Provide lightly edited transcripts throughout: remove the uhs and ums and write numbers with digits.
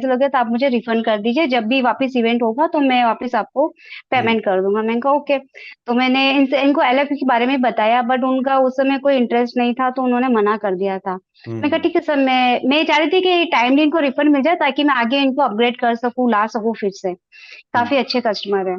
Cancel हो गया तो आप मुझे रिफंड कर दीजिए, जब भी वापस इवेंट होगा तो मैं वापस आपको हम्म। पेमेंट कर दूंगा। मैंने कहा ओके। तो मैंने इनको एलएफ के बारे में बताया, बट उनका उस समय कोई इंटरेस्ट नहीं था, तो उन्होंने मना कर दिया था। मैं कहा हम्म। ठीक है सर, मैं चाह रही थी कि टाइमली इनको रिफंड मिल जाए ताकि मैं आगे इनको अपग्रेड कर सकूं, ला सकूं फिर से। हम्म। काफी अच्छे कस्टमर है।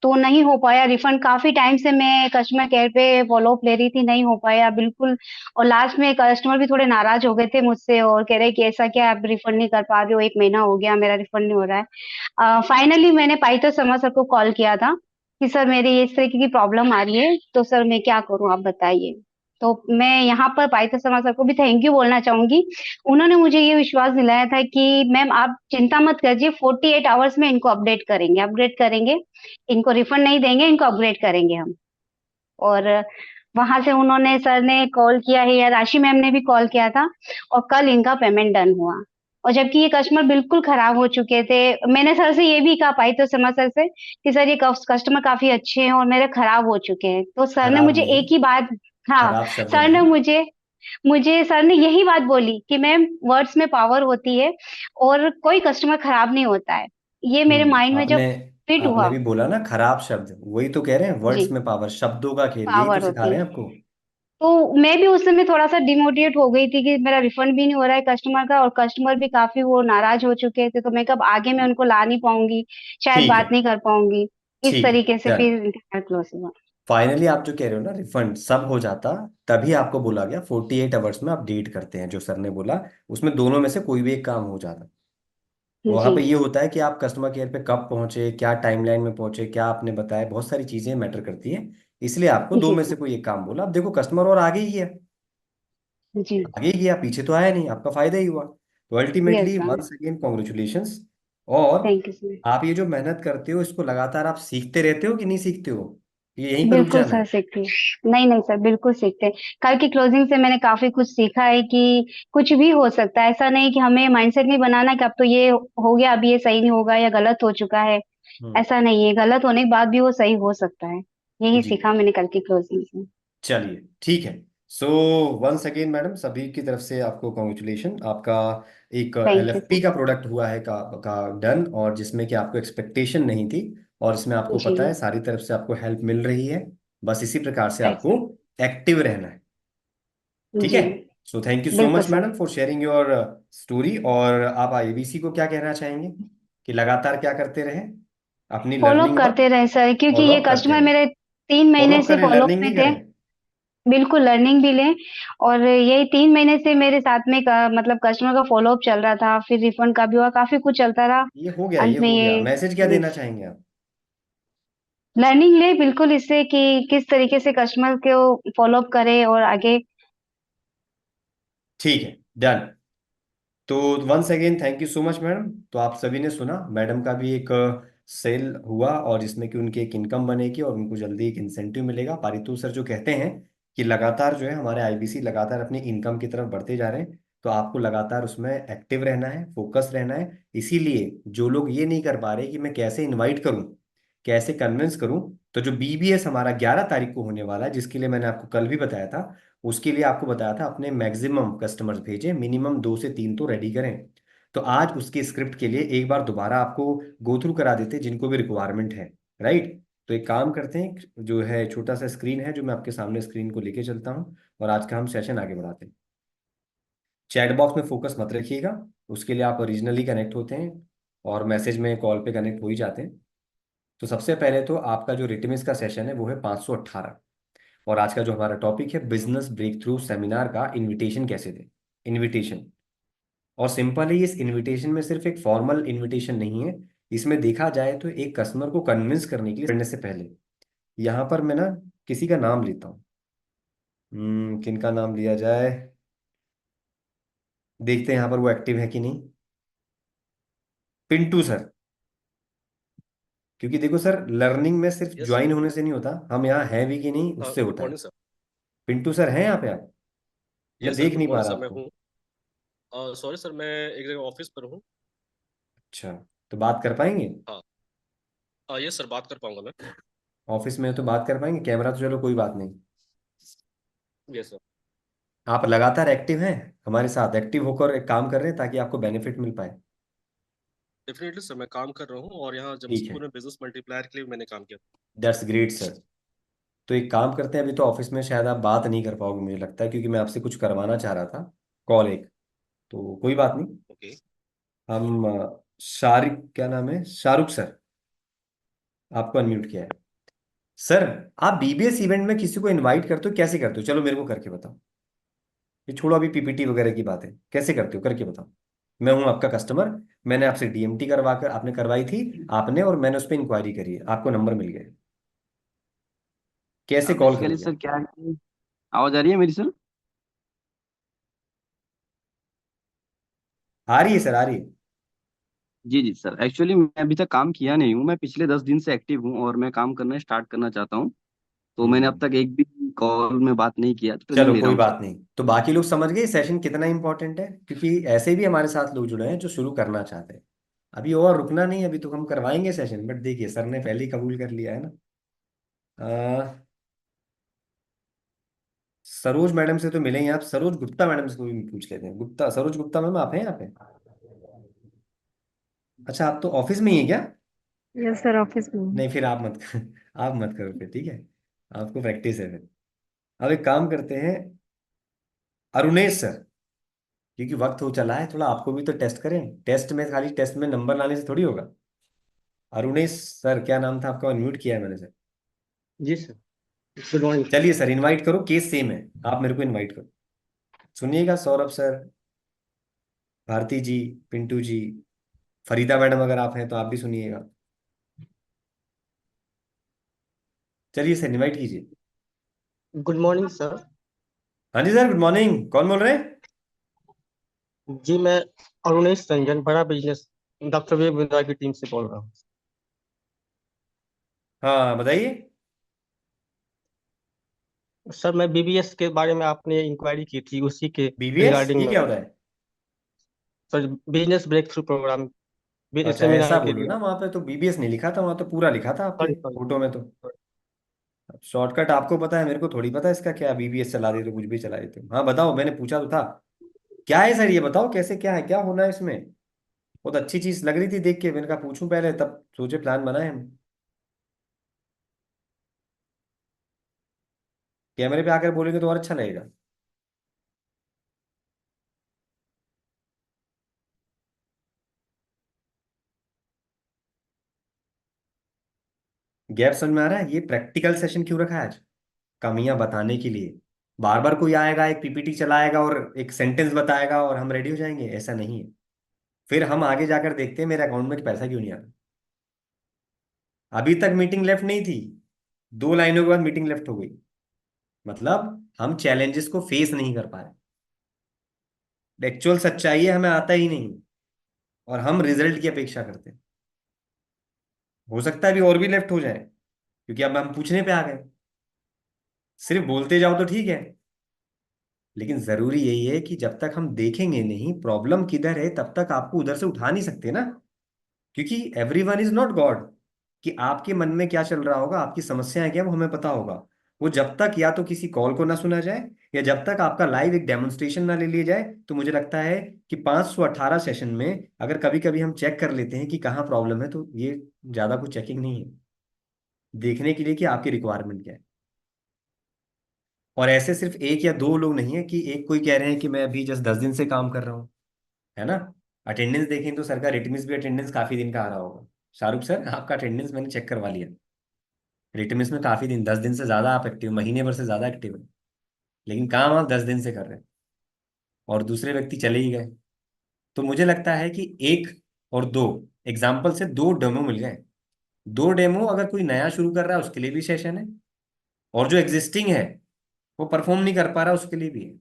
तो नहीं हो पाया रिफंड, काफी टाइम से मैं कस्टमर केयर पे फॉलो अप ले रही थी, नहीं हो पाया बिल्कुल। और लास्ट में कस्टमर भी थोड़े नाराज हो गए थे मुझसे और कह रहे कि ऐसा क्या आप रिफंड नहीं कर पा रहे हो, 1 महीना हो गया मेरा रिफंड नहीं हो रहा है। फाइनली मैंने पाइथो समा सर को कॉल किया था कि सर मेरी इस तरीके की प्रॉब्लम आ रही है, तो सर मैं क्या करूं आप बताइए। तो मैं यहाँ पर पाइथो समा सर को भी थैंक यू बोलना चाहूंगी। उन्होंने मुझे ये विश्वास दिलाया था कि मैम आप चिंता मत कीजिए, 48 आवर्स में इनको अपडेट करेंगे, अपग्रेड करेंगे। इनको रिफंड नहीं देंगे, इनको अपग्रेड करेंगे हम। और वहां से उन्होंने, सर ने कॉल किया है या राशि मैम ने भी कॉल किया था, और कल इनका पेमेंट डन हुआ। और जबकि ये कस्टमर बिल्कुल खराब हो चुके थे, मैंने सर से ये भी कहा, पाई तो समा सर से, कि सर ये कस्टमर काफी अच्छे हैं और मेरे खराब हो चुके हैं, तो सर ने खराब मुझे नहीं, एक ही बात, हाँ, खराब शब्द सर ने नहीं। मुझे मुझे सर ने यही बात बोली कि मैम वर्ड्स में पावर होती है, और कोई कस्टमर खराब नहीं होता है। ये मेरे माइंड में जब आपने फिट आपने हुआ। भी बोला ना खराब शब्द, वही तो कह रहे हैं, जी, वर्ड्स में पावर, शब्दों का खेल, यही तो पावर सिखा होती रहे है। हैं आपको। तो मैं भी उस समय थोड़ा सा डिमोटिवेट हो गई थी कि मेरा रिफंड भी नहीं हो रहा है कस्टमर का, और कस्टमर भी काफी वो नाराज हो चुके थे, तो मैं कब आगे मैं उनको ला नहीं पाऊंगी, शायद ठीक है। बात नहीं कर पाऊंगी। इस ठीक है, तरीके से डन। फिर क्लोज हुआ। फाइनली आप जो कह रहे हो ना, रिफंड सब हो जाता, तभी आपको बोला गया 48 आवर्स में आप डेट करते हैं, जो सर ने बोला। उसमें दोनों में से कोई भी एक काम हो जाता। वहां जी पे ये होता है कि आप कस्टमर केयर पे कब पहुंचे, क्या टाइमलाइन में पहुंचे, क्या आपने बताया, बहुत सारी चीजें मैटर करती हैं। इसलिए आपको दो जी में सर। से कोई एक काम बोला। अब देखो, कस्टमर और आगे ही है, जी। आगे ही गया, पीछे तो आया नहीं, आपका फायदा ही हुआ। तो yes ultimately sir. Once again congratulations. और थैंक यू सर। आप ये जो मेहनत करते हो, इसको लगातार आप सीखते रहते हो कि नहीं सीखते हो, ये यहीं पर रुक बिल्कुल जाना सर है? सीखते हैं। नहीं नहीं सर, बिल्कुल सीखते हैं। कल की क्लोजिंग से मैंने काफी कुछ सीखा है कि कुछ भी हो सकता है, ऐसा नहीं कि हमें माइंडसेट नहीं बनाना कि अब तो ये हो गया, अब ये सही नहीं होगा या गलत हो चुका है। हम्म। ऐसा नहीं है, गलत होने के बाद भी वो सही हो सकता है। यही जी, सीखा मैंने कल की क्लोजिंग से। चलिए, ठीक है। सो वंस अगेन मैडम, सभी की तरफ से आपको कॉन्ग्रेचुलेशन। आपका एक थैंक यू सर। एलएफपी का प्रोडक्ट हुआ है का डन, और जिसमें कि आपको एक्सपेक्टेशन नहीं थी, और इसमें आपको पता है जी। सारी तरफ से आपको हेल्प मिल रही है। बस इसी प्रकार से राइट आपको सर। एक्टिव रहना है। ठीक है। जी। सो थैंक यू सो बिल्कुल much sir. Madam for sharing your story. और आप आईबीसी को क्या कहना चाहेंगे, कि लगातार क्या करते रहें, अपनी फॉलो अप लर्निंग और करते रहे सर, क्योंकि फॉलो ये अप करते कस्टमर रहें। मेरे 3 महीने फॉलो अप से करें, फॉलो अप लर्निंग में नहीं थे। करें। बिल्कुल लर्निंग भी लें। और यही 3 महीने से मेरे साथ में मतलब कस्टमर का फॉलो अप चल रहा था, फिर रिफंड का भी हुआ, काफी कुछ चलता रहा। ये हो गया, ये अंत में हो गया, ये मैसेज क्या देना यस, चाहेंगे आप? लर्निंग ले बिल्कुल इससे कि किस तरीके से कस्टमर को फॉलो अप करे और आगे। ठीक है, डन। तो once again thank you so much madam. तो आप सभी ने सुना, मैडम का भी एक सेल हुआ, और जिसमें कि उनकी एक इनकम बनेगी और उनको जल्दी एक इंसेंटिव मिलेगा। पारितोष सर जो कहते हैं कि लगातार जो है हमारे आईबीसी लगातार अपनी इनकम की तरफ बढ़ते जा रहे हैं, तो आपको लगातार उसमें एक्टिव रहना है, फोकस रहना है। इसीलिए जो लोग ये नहीं कर पा रहे कि मैं कैसे इनवाइट करूं, कैसे कन्विंस करूं, तो जो बीबीएस हमारा 11 तारीख को होने वाला है, जिसके लिए मैंने आपको कल भी बताया था, उसके लिए आपको बताया था अपने मैक्सिमम कस्टमर्स भेजें, मिनिमम 2 से 3 तो रेडी करें। तो आज उसके स्क्रिप्ट के लिए एक बार दोबारा आपको गो थ्रू करा देते हैं, जिनको भी रिक्वायरमेंट है। राइट। तो एक काम करते हैं, जो है छोटा सा स्क्रीन है, जो मैं आपके सामने स्क्रीन को लेके चलता हूँ, और आज का हम सेशन आगे बढ़ाते हैं। चैट बॉक्स में फोकस मत रखिएगा, उसके लिए आप ओरिजिनली कनेक्ट होते हैं, और मैसेज में कॉल पे कनेक्ट हो ही जाते हैं। तो सबसे पहले तो आपका जो रिटमिस का सेशन है वो है 518। और आज का जो हमारा टॉपिक है, बिजनेस ब्रेक थ्रू सेमिनार का इनविटेशन कैसे दें। इनविटेशन, और सिंपल ही इस इनविटेशन में सिर्फ एक फॉर्मल इनविटेशन नहीं है। इसमें देखा जाए तो एक कस्टमर को कन्विंस करने के लिए करने से पहले यहाँ पर मैं ना किसी का नाम लेता हूँ। किनका नाम लिया जाए, देखते हैं यहाँ पर वो एक्टिव है कि नहीं। पिंटू सर। क्योंकि देखो सर, लर्निंग में सिर्फ यस सर। ज्वाइन होने से नहीं होता, हम यहाँ हैं भी कि नहीं हाँ, उससे गुड होता है। Morning sir. पिंटू सर हैं यहाँ पे आप? मैं यस सर, देख गुड नहीं पा मॉर्निंग रहा सर, मैं आपको। हूँ। सॉरी सर, मैं एक जगह ऑफिस पर हूँ। अच्छा, तो बात कर पाएंगे? हाँ। यस सर, बात कर पाऊंगा मैं। ऑफिस में तो बात कर पाएंगे, कैमरा तो चलो कोई बात नहीं। Yes sir. आप लगातार एक्टिव हैं, हमारे साथ एक्टिव होकर एक काम कर रहे हैं ताकि आपको बेनिफिट मिल पाए। डेफिनेटली सर, मैं काम कर रहा हूँ और यहाँ ठीक है, जमशेदपुर में बिजनेस मल्टीप्लायर के लिए मैंने काम किया। That's great sir. तो एक काम करते हैं, अभी तो ऑफिस में शायद आप बात नहीं कर पाओगे मुझे लगता है, क्योंकि मैं आपसे कुछ करवाना चाह रहा था, कॉल एक। तो कोई बात नहीं। ओके। हम शारिक, क्या नाम है, शाहरुख सर, आपको अनम्यूट किया है। सर, आप बीबीएस इवेंट में किसी को इनवाइट करते हो, कैसे करते हो? चलो मेरे को करके बताओ। ये छोड़ो अभी पीपीटी वगैरह की बात है, कैसे करते हो करके बताओ। मैं हूं आपका कस्टमर, मैंने आपसे डीएमटी करवा कर, आपने करवाई थी आपने, और मैंने उस पर इंक्वायरी करी है, आपको नंबर मिल गया है। कैसे कॉल बेसिकली करोगे सर आप? क्या है कि आवाज आ रही है मेरी सर? आ रही है सर, आ रही है। जी जी सर, एक्चुअली मैं अभी तक काम किया नहीं हूँ। मैं पिछले 10 दिन से एक्टिव हूँ और मैं काम करना स्टार्ट करना चाहता हूँ। तो मैंने अब हम्म। तक एक भी कॉल में बात नहीं किया, तो ट्रेनिंग चलो ले रहा कोई हूँ सर। बात नहीं, तो बाकी लोग समझ गए सेशन कितना इंपॉर्टेंट है, क्योंकि ऐसे भी हमारे साथ लोग जुड़े हैं जो शुरू करना चाहते हैं। अभी और रुकना नहीं, अभी तो हम करवाएंगे सेशन, बट देखिए सर ने पहले ही कबूल कर लिया है ना। सरोज मैडम से तो मिले ही आप, सरोज गुप्ता मैडम से कोई पूछ लेते हैं। गुप्ता, सरोज गुप्ता मैम आप हैं यहाँ पे? अच्छा, आप तो ऑफिस में ही है क्या? यस सर, ऑफिस में हूँ। नहीं फिर आप मत आप मत करो फिर, ठीक है, आपको प्रैक्टिस है फिर। अब एक काम करते हैं, अरुणेश सर, क्योंकि वक्त हो चला है थोड़ा, आपको भी तो टेस्ट करें। टेस्ट में खाली टेस्ट में नंबर लाने से थोड़ी होगा। अरुणेश सर, क्या नाम था आपका? अनम्यूट किया है मैंने सर। जी सर। Good morning. चलिए सर, इनवाइट करो, केस सेम है, आप मेरे को इनवाइट करो। सुनिएगा, सौरभ सर, भारती जी, पिंटू जी, फरीदा मैडम, अगर आप हैं तो आप भी सुनिएगा। चलिए सर, इनवाइट कीजिए। Good morning sir. हाँ जी सर, गुड मॉर्निंग, कौन बोल रहे हैं? जी मैं अरुणेश रंजन, बड़ा बिजनेस, डॉक्टर वे बिंद्रा की टीम से बोल रहा हूँ। हाँ बताइए। सर मैं बीबीएस के बारे में आपने इंक्वायरी की थी, उसी के बीबीएस रिगार्डिंग ये में। क्या होता है? Sir business breakthrough programme अच्छा ऐसा सेमिनार के बोलो लिए। ना, वहां पे तो बीबीएस नहीं लिखा था, वहां तो पूरा लिखा था आपके सॉरी सॉरी। फोटो में तो। शॉर्टकट आपको पता है, मेरे को थोड़ी पता है इसका क्या, बीबीएस चला देते तो कुछ भी चला देते हो। हाँ बताओ, मैंने पूछा तो था। क्या है सर ये बताओ, कैसे क्या है, क्या होना है इसमें? बहुत अच्छी चीज लग रही थी देख के, मैंने कहा पूछूं पहले, तब सोचे प्लान बनाए हम। कैमरे पे आकर बोलेंगे तो और अच्छा लगेगा। गैप समझ में आ रहा है? ये प्रैक्टिकल सेशन क्यों रखा है आज? कमियां बताने के लिए। बार बार कोई आएगा, एक पीपीटी चलाएगा और एक सेंटेंस बताएगा और हम रेडी हो जाएंगे, ऐसा नहीं है। फिर हम आगे जाकर देखते हैं मेरे अकाउंट में पैसा क्यों नहीं आ रहा। अभी तक मीटिंग लेफ्ट नहीं थी, 2 लाइनों के बाद मीटिंग लेफ्ट हो गई। मतलब हम चैलेंजेस को फेस नहीं कर पा रहे। एक्चुअल सच्चाई है, हमें आता ही नहीं, और हम रिजल्ट की अपेक्षा करते हैं। हो सकता है अभी और भी लेफ्ट हो जाए, क्योंकि अब हम पूछने पे आ गए। सिर्फ बोलते जाओ तो ठीक है, लेकिन जरूरी यही है कि जब तक हम देखेंगे नहीं प्रॉब्लम किधर है, तब तक आपको उधर से उठा नहीं सकते ना। क्योंकि every one is not God, कि आपके मन में क्या चल रहा होगा, आपकी समस्याएं क्या, वो हमें पता होगा। वो जब तक या तो किसी कॉल को ना सुना जाए, या जब तक आपका लाइव एक डेमोन्स्ट्रेशन ना ले लिया जाए, तो मुझे लगता है कि 518 सेशन में अगर कभी कभी हम चेक कर लेते हैं कि कहाँ प्रॉब्लम है, तो ये ज्यादा कुछ चेकिंग नहीं है, देखने के लिए कि आपकी रिक्वायरमेंट क्या है। और ऐसे सिर्फ एक या दो लोग नहीं है कि एक कोई कह रहे हैं कि मैं अभी जस्ट 10 दिन से काम कर रहा हूँ, है ना। अटेंडेंस देखें तो सर का रिटमिस भी अटेंडेंस काफी दिन का आ रहा होगा। शाहरुख सर, आपका अटेंडेंस मैंने चेक करवा लिया, रिटमिस में काफी दिन, 10 दिन से ज्यादा आप एक्टिव, महीने भर से ज्यादा एक्टिव है। लेकिन काम आप 10 दिन से कर रहे हैं, और दूसरे व्यक्ति चले ही गए। तो मुझे लगता है कि एक और दो एग्जाम्पल से 2 डेमो मिल गए। 2 डेमो, अगर कोई नया शुरू कर रहा है उसके लिए भी सेशन है, और जो एग्जिस्टिंग है वो परफॉर्म नहीं कर पा रहा उसके लिए भी है।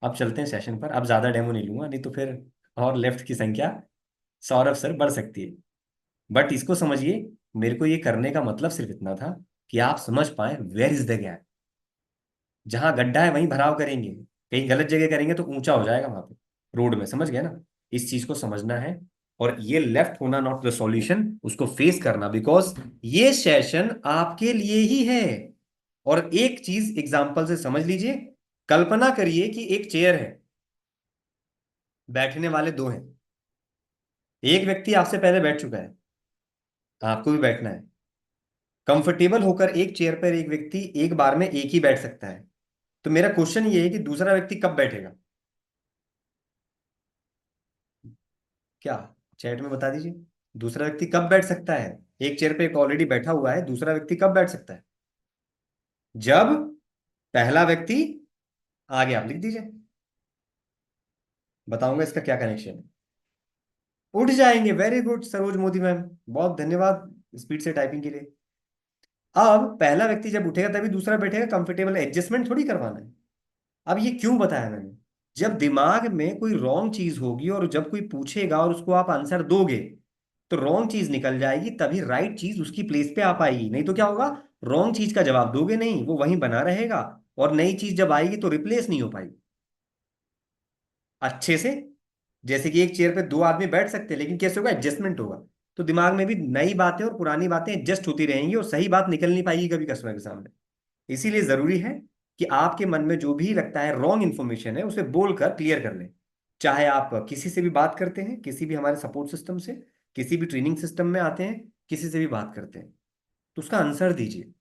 अब चलते हैं सेशन पर, अब ज्यादा डेमो नहीं लूंगा, नहीं तो फिर और लेफ्ट की संख्या, सौरभ सर, बढ़ सकती है। बट इसको समझिए, मेरे को ये करने का मतलब सिर्फ इतना था कि आप समझ पाए वेयर इज द गैप। जहां गड्ढा है वहीं भराव करेंगे, कहीं गलत जगह करेंगे तो ऊंचा हो जाएगा वहां पे रोड में, समझ गए ना। इस चीज को समझना है, और ये लेफ्ट होना नॉट द सॉल्यूशन, उसको फेस करना, बिकॉज ये सेशन आपके लिए ही है। और एक चीज एग्जांपल से समझ लीजिए, कल्पना करिए कि एक चेयर है, बैठने वाले दो हैं, एक व्यक्ति आपसे पहले बैठ चुका है, आपको भी बैठना है। कंफर्टेबल होकर एक चेयर पर एक व्यक्ति एक बार में एक ही बैठ सकता है। तो मेरा क्वेश्चन ये है कि दूसरा व्यक्ति कब बैठेगा? क्या चैट में बता दीजिए, दूसरा व्यक्ति कब बैठ सकता है? एक चेयर पे एक ऑलरेडी बैठा हुआ है, दूसरा व्यक्ति कब बैठ सकता है? जब पहला व्यक्ति आ गया। आप लिख दीजिए, बताऊंगा इसका क्या कनेक्शन है। उठ जाएंगे। Very good Saroj Modi ma'am, बहुत धन्यवाद स्पीड से टाइपिंग के लिए। अब पहला व्यक्ति जब उठेगा तभी दूसरा बैठेगा। कंफर्टेबल एडजस्टमेंट थोड़ी करवाना है। अब ये क्यों बताया मैंने? जब दिमाग में कोई रॉन्ग चीज होगी और जब कोई पूछेगा और उसको आप आंसर दोगे तो रॉन्ग चीज निकल जाएगी, तभी राइट चीज उसकी प्लेस पे आ पाएगी। नहीं तो क्या होगा, रॉन्ग चीज का जवाब दोगे नहीं, वो वहीं बना रहेगा और नई चीज जब आएगी तो रिप्लेस नहीं हो पाएगी अच्छे से। जैसे कि एक चेयर पे दो आदमी बैठ सकते हैं, लेकिन कैसे होगा, एडजस्टमेंट होगा। तो दिमाग में भी नई बातें और पुरानी बातें एडजस्ट होती रहेंगी और सही बात निकल नहीं पाएगी कभी कस्टमर के सामने। इसीलिए जरूरी है कि आपके मन में जो भी लगता है रॉन्ग इन्फॉर्मेशन है उसे बोलकर क्लियर कर लें। चाहे आप किसी से भी बात करते हैं, किसी भी हमारे सपोर्ट सिस्टम से, किसी भी ट्रेनिंग सिस्टम में आते हैं, किसी से भी बात करते हैं, तो उसका आंसर दीजिए,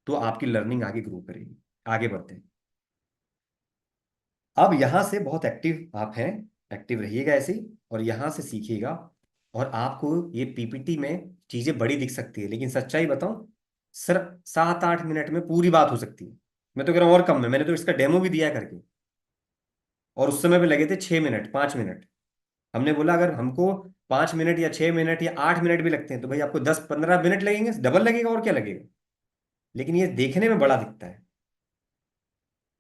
तो आपकी लर्निंग आगे ग्रो करेगी। आगे बढ़ते हैं। अब यहां से बहुत एक्टिव आप हैं, एक्टिव रहिएगा ऐसे ही और यहां से सीखिएगा। और आपको ये पीपीटी में चीजें बड़ी दिख सकती है, लेकिन सच्चाई बताऊं सर, 7-8 मिनट में पूरी बात हो सकती है। मैं तो कह रहा हूं और कम में, मैंने तो इसका डेमो भी दिया है करके, और उस समय पे लगे थे 6 मिनट 5 मिनट। हमने बोला अगर हमको 5 मिनट या 6 मिनट या 8 मिनट भी लगते हैं तो भाई आपको 10-15 मिनट लगेंगे, डबल लगेगा और क्या लगेगा। लेकिन ये देखने में बड़ा दिखता है।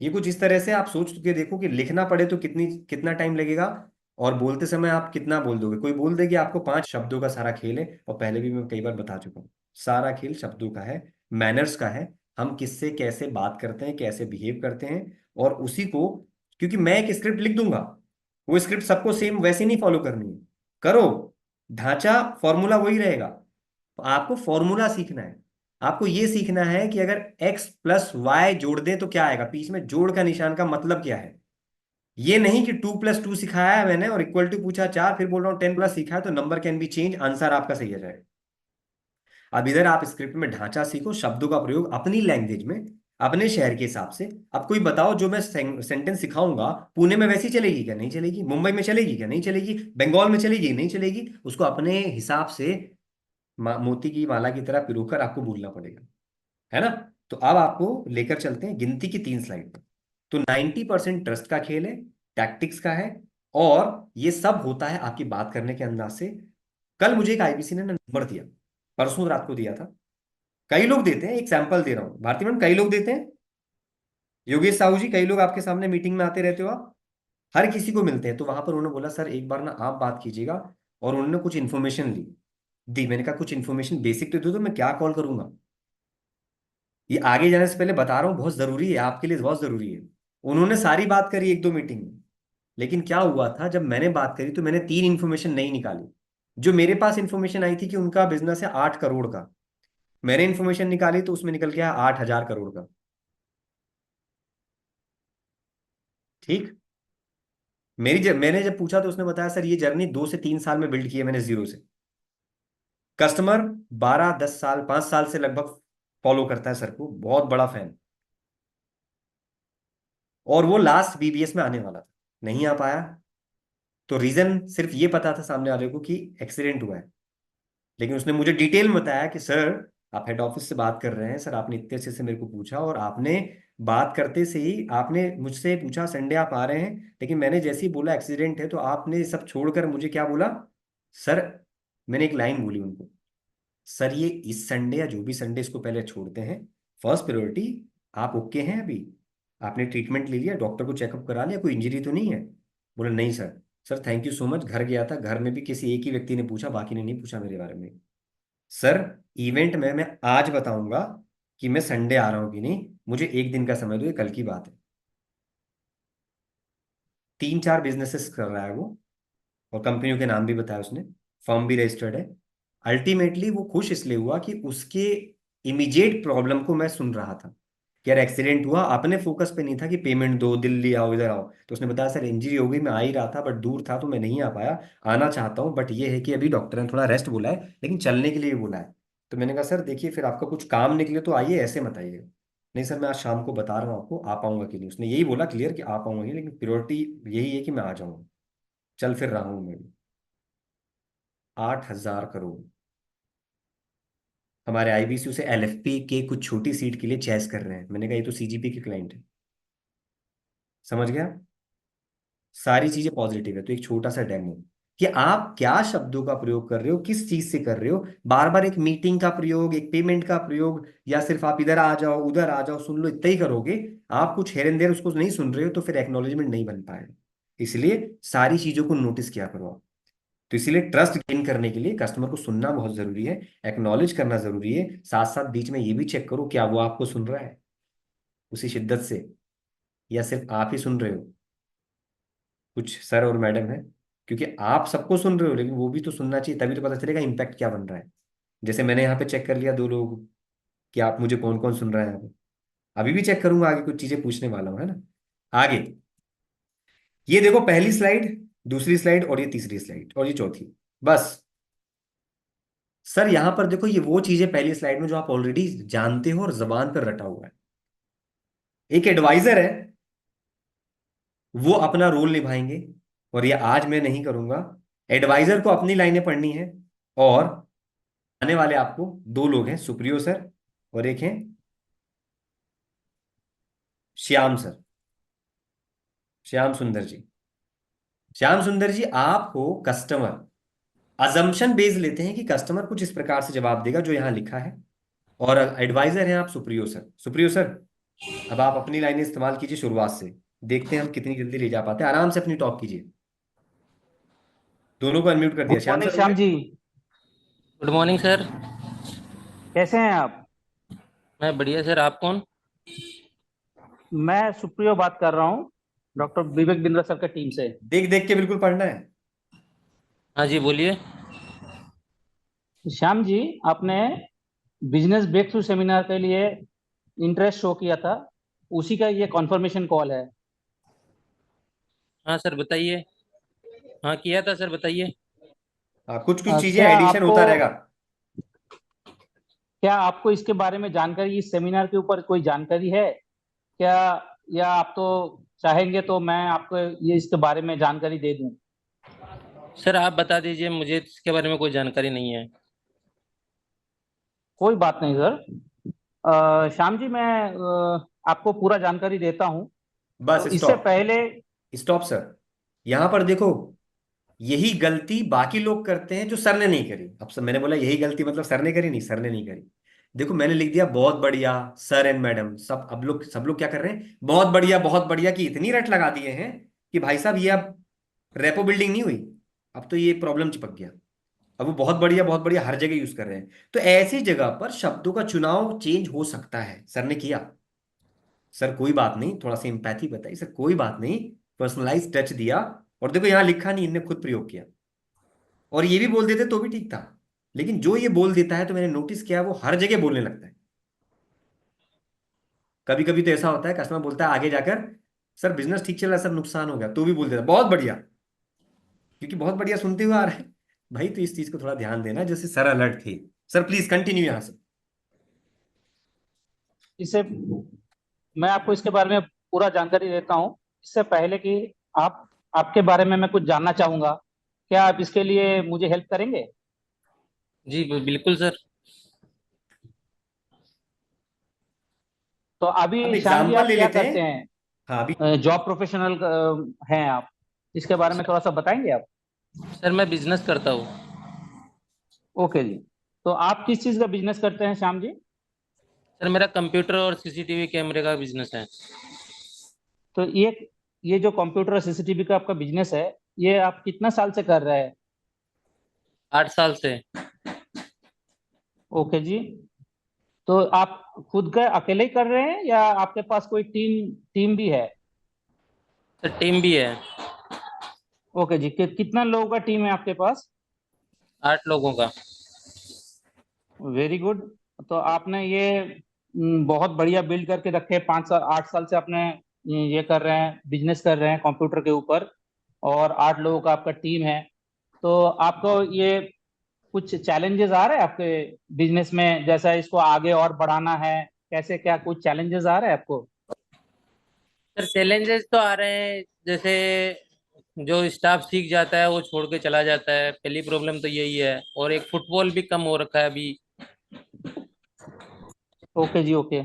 ये कुछ इस तरह से आप सोच के देखो कि लिखना पड़े तो कितना टाइम लगेगा, और बोलते समय आप कितना बोल दोगे। कोई बोल दे कि आपको 5 शब्दों का सारा खेल है, और पहले भी मैं कई बार बता चुका हूँ, सारा खेल शब्दों का है, मैनर्स का है। हम किससे कैसे बात करते हैं, कैसे बिहेव करते हैं, और उसी को, क्योंकि मैं एक स्क्रिप्ट लिख दूंगा, वो स्क्रिप्ट सबको सेम वैसे नहीं फॉलो करनी है। करो, ढांचा फॉर्मूला वही रहेगा। तो आपको फॉर्मूला सीखना है। आपको यह सीखना है कि अगर x प्लस वाई जोड़ दें तो क्या आएगा, बीच में जोड़ का निशान का मतलब क्या है। ये नहीं कि 2+2 सिखाया है मैंने और इक्वल टू पूछा 4, फिर बोल रहा हूं 10+ सीखा है तो number can be change, answer आपका सही आ जाएगा। अब इधर आप स्क्रिप्ट में ढांचा सीखो, शब्दों का प्रयोग अपनी लैंग्वेज में, अपने शहर के हिसाब से। अब कोई बताओ जो मैं सेंटेंस सिखाऊंगा पुणे में वैसी चलेगी क्या, नहीं चलेगी। मुंबई में चलेगी क्या, नहीं चलेगी। बंगाल में चलेगी, नहीं चलेगी। उसको अपने हिसाब से मोती की माला की तरह पिरोकर आपको बोलना पड़ेगा, है ना। तो अब आपको लेकर चलते हैं गिनती की 3 स्लाइड पर। तो 90% ट्रस्ट का खेल है, टैक्टिक्स का है, और ये सब होता है आपकी बात करने के अंदाज से। कल मुझे एक आईबीसी ने नंबर दिया, परसों रात को दिया था। कई लोग देते हैं, एक सैंपल दे रहा हूं भारती मैडम, कई लोग देते हैं। योगेश साहू जी, कई लोग आपके सामने मीटिंग में आते रहते हो आप, हर किसी को मिलते हैं। तो वहां पर उन्होंने बोला सर एक बार ना आप बात कीजिएगा, और उन्होंने कुछ इन्फॉर्मेशन दी। मैंने कहा कुछ इन्फॉर्मेशन बेसिक तो दो, तो मैं क्या कॉल करूंगा। ये आगे जाने से पहले बता रहा हूँ, बहुत जरूरी है आपके लिए, बहुत जरूरी है। उन्होंने सारी बात करी 1-2 मीटिंग में, लेकिन क्या हुआ था जब मैंने बात करी तो मैंने 3 इन्फॉर्मेशन नहीं निकाली। जो मेरे पास इन्फॉर्मेशन आई थी कि उनका बिजनेस है 8 करोड़ का, मैंने इन्फॉर्मेशन निकाली तो उसमें निकल गया 8,000 करोड़ का। ठीक। मैंने जब पूछा तो उसने बताया सर ये जर्नी 2 से 3 साल में बिल्ड की है मैंने, जीरो से। कस्टमर 12-10 साल 5 साल से लगभग फॉलो करता है सर को, बहुत बड़ा फैन। और वो लास्ट बीबीएस में आने वाला था, नहीं आ पाया। तो रीजन सिर्फ ये पता था सामने वाले को कि एक्सीडेंट हुआ है, लेकिन उसने मुझे डिटेल में बताया कि सर आप हेड ऑफिस से बात कर रहे हैं, सर आपने इतने अच्छे से मेरे को पूछा, और आपने बात करते से ही आपने मुझसे पूछा संडे आप आ रहे हैं, लेकिन मैंने जैसे ही बोला एक्सीडेंट है तो आपने सब छोड़कर मुझे क्या बोला सर। मैंने एक लाइन बोली उनको, सर ये इस संडे या जो भी संडे, इसको पहले छोड़ते हैं, फर्स्ट प्रायोरिटी आप ओके हैं अभी, आपने ट्रीटमेंट ले लिया, डॉक्टर को चेकअप करा लिया, कोई इंजरी तो नहीं है। बोला नहीं sir. Sir thank you so much, घर गया था, घर में भी किसी एक ही व्यक्ति ने पूछा, बाकी ने नहीं पूछा मेरे बारे में। सर इवेंट में मैं आज बताऊंगा कि मैं संडे आ रहा हूं कि नहीं, मुझे एक दिन का समय दो, ये कल की बात है। 3-4 बिजनेसेस कर रहा है वो, और कंपनियों के नाम भी बताया उसने, फर्म भी रजिस्टर्ड है। अल्टीमेटली वो खुश इसलिए हुआ कि उसके इमीडिएट प्रॉब्लम को मैं सुन रहा था। कि यार एक्सीडेंट हुआ, अपने फोकस पे नहीं था कि पेमेंट दो, दिल्ली आओ, इधर आओ। तो उसने बताया सर इंजरी हो गई, मैं आ ही रहा था बट दूर था तो मैं नहीं आ पाया, आना चाहता हूँ बट ये है कि अभी डॉक्टर ने थोड़ा रेस्ट बोला है, लेकिन चलने के लिए भी बोला है। तो मैंने कहा सर देखिए फिर आपका कुछ काम निकले तो आइए, ऐसे मत आइए। नहीं सर मैं आज शाम को बता रहा हूँ आपको आ पाऊंगा कि नहीं। उसने यही बोला क्लियर कि आ पाऊंगा नहीं, लेकिन प्रियोरिटी यही है कि मैं आ जाऊंगा। चल फिर रहा हूँ मैं भी। 8,000 करोड़। हमारे आईबीसीयू से एलएफपी के कुछ छोटी सीट के लिए चेस कर रहे हैं। मैंने कहा ये तो सीजीपी के क्लाइंट है। समझ गया? सारी चीजें पॉजिटिव है। तो एक छोटा सा डेमो कि आप क्या शब्दों का प्रयोग कर रहे हो, किस चीज से कर रहे हो। बार बार एक मीटिंग का प्रयोग, एक पेमेंट का प्रयोग, या सिर्फ आप इधर आ जाओ उधर आ जाओ सुन लो, इतना ही करोगे, आप कुछ हेर एंड देयर उसको नहीं सुन रहे हो, तो फिर एक्नॉलेजमेंट नहीं बन पाएगा। इसलिए सारी चीजों को नोटिस किया करो आप। तो इसीलिए ट्रस्ट गेन करने के लिए कस्टमर को सुनना बहुत जरूरी है, एक्नॉलेज करना जरूरी है। साथ साथ बीच में ये भी चेक करो क्या वो आपको सुन रहा है उसी शिद्दत से, या सिर्फ आप ही सुन रहे हो। कुछ सर और मैडम है, क्योंकि आप सबको सुन रहे हो लेकिन वो भी तो सुनना चाहिए, तभी तो पता चलेगा इम्पैक्ट क्या बन रहा है। जैसे मैंने यहाँ पे चेक कर लिया 2 लोग कि आप मुझे कौन कौन सुन रहा है यहाँ पे। अभी भी चेक करूंगा, आगे कुछ चीजें पूछने वाला हूँ, है ना। आगे ये देखो, पहली स्लाइड, दूसरी स्लाइड, और ये तीसरी स्लाइड, और ये चौथी। बस सर यहां पर देखो, ये वो चीजें पहली स्लाइड में जो आप ऑलरेडी जानते हो और जबान पर रटा हुआ है। एक एडवाइजर है, वो अपना रोल निभाएंगे, और ये आज मैं नहीं करूंगा। एडवाइजर को अपनी लाइनें पढ़नी है, और आने वाले आपको 2 लोग हैं, सुप्रियो सर और एक हैं श्याम सर, श्याम सुंदर जी। श्याम सुंदर जी, आप हो कस्टमर। अजम्पशन बेस लेते हैं कि कस्टमर कुछ इस प्रकार से जवाब देगा जो यहां लिखा है, और एडवाइजर हैं आप सुप्रियो सर। सुप्रियो सर, अब आप अपनी लाइनें इस्तेमाल कीजिए शुरुआत से, देखते हैं हम कितनी जल्दी ले जा पाते हैं। आराम से अपनी टॉक कीजिए। दोनों को अनम्यूट कर दिया। गुड श्याम मॉर्निंग सर हो श्याम गए? जी। Good morning sir. कैसे हैं आप? मैं बढ़िया सर, आप कौन? मैं सुप्रियो बात कर रहा हूँ, डॉक्टर विवेक बिंद्रा सर की टीम से। देख देख के बिल्कुल पढ़ना है। हाँ जी बोलिए। श्याम जी, आपने बिजनेस ब्रेक थ्रू सेमिनार के लिए इंटरेस्ट शो किया था, उसी का ये कॉन्फर्मेशन कॉल है। हाँ सर बताइए। हाँ किया था सर, बताइए। हाँ, कुछ कुछ चीजें क्या एडिशन आपको होता रहेगा। क्या आपको इसके बारे में जानकारी, इस सेमिनार के ऊपर कोई जानकारी है क्या, या आप तो चाहेंगे तो मैं आपको ये इसके बारे में जानकारी दे दूं? सर आप बता दीजिए, मुझे इसके बारे में कोई जानकारी नहीं है। कोई बात नहीं सर। श्याम जी, मैं आपको पूरा जानकारी देता हूं। बस तो इससे स्टॉप। पहले स्टॉप सर। यहां पर देखो, यही गलती बाकी लोग करते हैं जो सर ने नहीं करी। अब सर मैंने बोला यही गलती मतलब सर ने करी, नहीं सर ने नहीं करी। देखो मैंने लिख दिया बहुत बढ़िया सर एंड मैडम, सब लोग क्या कर रहे हैं, बहुत बढ़िया की इतनी रट लगा दिए हैं कि भाई साहब ये अब रेपो बिल्डिंग नहीं हुई, अब तो ये प्रॉब्लम चिपक गया। अब वो बहुत बढ़िया हर जगह यूज कर रहे हैं। तो ऐसी जगह पर शब्दों का चुनाव चेंज हो सकता है। सर ने किया, सर कोई बात नहीं, थोड़ा सा इंपैथी बताई, सर कोई बात नहीं, पर्सनलाइज टच दिया। और देखो यहां लिखा नहीं, इनने खुद प्रयोग किया। और ये भी बोल देते तो भी ठीक था, लेकिन जो ये बोल देता है तो मैंने नोटिस किया वो हर जगह बोलने लगता है। कभी कभी तो ऐसा होता है कस्टमर बोलता है आगे जाकर, सर बिजनेस ठीक चल रहा है सर, नुकसान हो गया, तो भी बोल देता है बहुत बढ़िया, क्योंकि बहुत बढ़िया सुनते हुए आ रहा है। भाई तो इस चीज को थोड़ा ध्यान देना, जैसे सर अलर्ट थे। सर प्लीज कंटिन्यू यहां से। इससे मैं आपको इसके बारे में पूरा जानकारी देता हूं। इससे पहले कि आप आपके बारे में मैं कुछ जानना चाहूंगा, क्या आप इसके लिए मुझे हेल्प करेंगे? जी बिल्कुल सर। तो अब अभी श्याम जी एग्जाम्पल आप ले क्या लेते हैं। करते हाँ अभी हैं? जॉब प्रोफेशनल हैं आप? इसके बारे में थोड़ा सा बताएंगे आप? सर मैं बिजनेस करता हूँ। ओके जी। तो आप किस चीज का बिजनेस करते हैं श्याम जी? सर मेरा कंप्यूटर और सीसीटीवी कैमरे का बिजनेस है। तो ये जो कंप्यूटर और सीसीटीवी का आपका बिजनेस है, ये आप कितना साल से कर रहे हैं? 8 साल से। ओके जी। तो आप खुद का अकेले ही कर रहे हैं या आपके पास कोई टीम टीम भी है? सर टीम भी है। ओके जी। कितना लोगों का टीम है आपके पास? 8 लोगों का। Very good. तो आपने ये बहुत बढ़िया बिल्ड करके रखे, 5 साल 8 साल से आपने ये कर रहे हैं, बिजनेस कर रहे हैं कंप्यूटर के ऊपर, और 8 लोगों का आपका टीम है। तो आपको ये कुछ चैलेंजेस आ रहे हैं आपके बिजनेस में, जैसा इसको आगे और बढ़ाना है, कैसे क्या कुछ चैलेंजेस आ रहे हैं आपको? सर चैलेंजेस तो आ रहे हैं, जैसे जो स्टाफ सीख जाता है वो छोड़ के चला जाता है, पहली प्रॉब्लम तो यही है। और एक फुटबॉल भी कम हो रखा है अभी। ओके जी, ओके।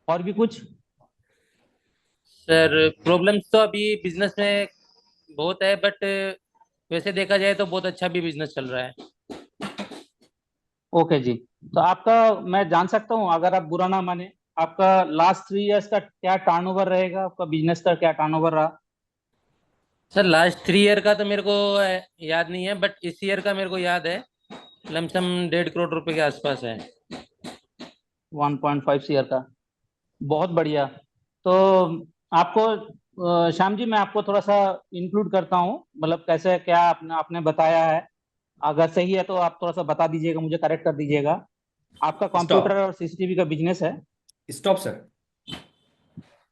और भी कुछ? सर प्रॉब्लम्स तो अभी बिजनेस में बहुत है, बट वैसे देखा जाए तो बहुत अच्छा भी बिजनेस चल रहा है। ओके जी। तो आपका, मैं जान सकता हूँ अगर आप बुरा ना माने, आपका लास्ट 3 इयर्स का क्या टर्नओवर रहेगा, आपका बिजनेस का क्या टर्नओवर रहा? सर लास्ट 3 ईयर का तो मेरे को याद नहीं है, बट इस ईयर का मेरे को याद है, लमसम 1.5 करोड़ रुपए के आसपास है। 1.5 ईयर का, बहुत बढ़िया। तो आपको श्याम जी, मैं आपको थोड़ा सा इंक्लूड करता हूँ, मतलब कैसे क्या आपने आपने बताया है। अगर सही है तो आप थोड़ा सा बता दीजिएगा, मुझे करेक्ट कर दीजिएगा। आपका कंप्यूटर स्टॉप और सीसीटीवी का बिजनेस है। Stop sir.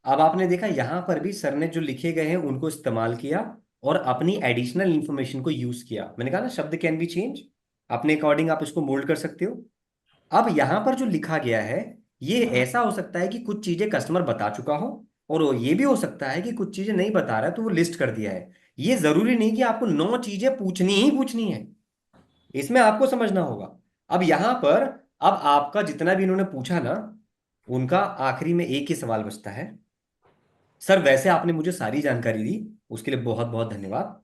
अब आपने देखा यहां पर भी सर ने जो लिखे गए हैं उनको इस्तेमाल किया और अपनी एडिशनल इंफॉर्मेशन को यूज किया। मैंने कहा ना, शब्द कैन बी चेंज, अपने अकॉर्डिंग आप इसको मोल्ड कर सकते हो। अब यहां पर जो लिखा गया है, ये ऐसा हो सकता है कि कुछ चीजें कस्टमर बता चुका हो, और ये भी हो सकता है कि कुछ चीजें नहीं बता रहा है तो वो लिस्ट कर दिया है। ये जरूरी नहीं कि आपको 9 चीजें पूछनी ही पूछनी है, इसमें आपको समझना होगा। अब यहां पर, अब आपका जितना भी इन्होंने पूछा ना, उनका आखिरी में एक ही सवाल बचता है। सर वैसे आपने मुझे सारी जानकारी दी, उसके लिए बहुत बहुत धन्यवाद।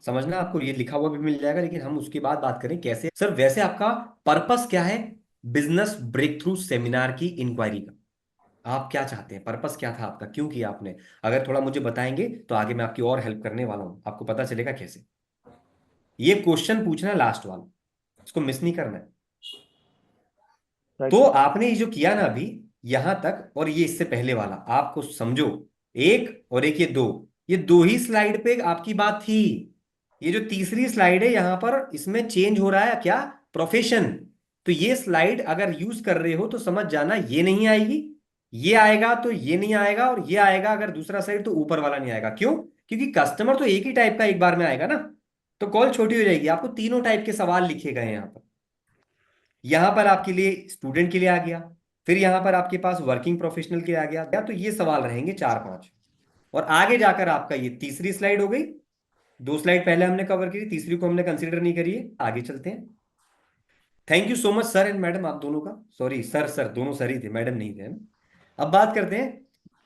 समझना, आपको ये लिखा हुआ भी मिल जाएगा, लेकिन हम उसके बाद बात करें कैसे। सर वैसे आपका पर्पस क्या है बिजनेस ब्रेक थ्रू सेमिनार की इंक्वायरी का? आप क्या चाहते हैं, पर्पस क्या था आपका, क्यों किया आपने? अगर थोड़ा मुझे बताएंगे तो आगे मैं आपकी और हेल्प करने वाला हूं, आपको पता चलेगा कैसे। ये क्वेश्चन पूछना है लास्ट वाला, इसको मिस नहीं करना है। तो राइट। आपने ये जो किया ना अभी यहां तक, और ये इससे पहले वाला, आपको समझो, एक और एक, ये दो ही स्लाइड पे आपकी बात थी। ये जो तीसरी स्लाइड है यहां पर, इसमें चेंज हो रहा है क्या, प्रोफेशन। तो ये स्लाइड अगर यूज कर रहे हो तो समझ जाना, ये नहीं आएगी, ये आएगा तो ये नहीं आएगा, और ये आएगा अगर दूसरा साइड तो ऊपर वाला नहीं आएगा। क्यों? क्योंकि कस्टमर तो एक ही टाइप का एक बार में आएगा ना, तो कॉल छोटी हो जाएगी। आपको तीनों टाइप के सवाल लिखे गए हैं यहाँ पर। यहां पर आपके लिए स्टूडेंट के लिए आ गया, फिर यहां पर आपके पास वर्किंग प्रोफेशनल के लिए आ गया, तो ये सवाल रहेंगे 4-5। और आगे जाकर आपका ये तीसरी स्लाइड हो गई। 2 स्लाइड पहले हमने कवर की, तीसरी को हमने कंसीडर नहीं करी है। आगे चलते हैं। Thank you so much sir and madam, आप दोनों का। सॉरी सर, दोनों सर ही थे, मैडम नहीं थे, है ना। अब बात करते हैं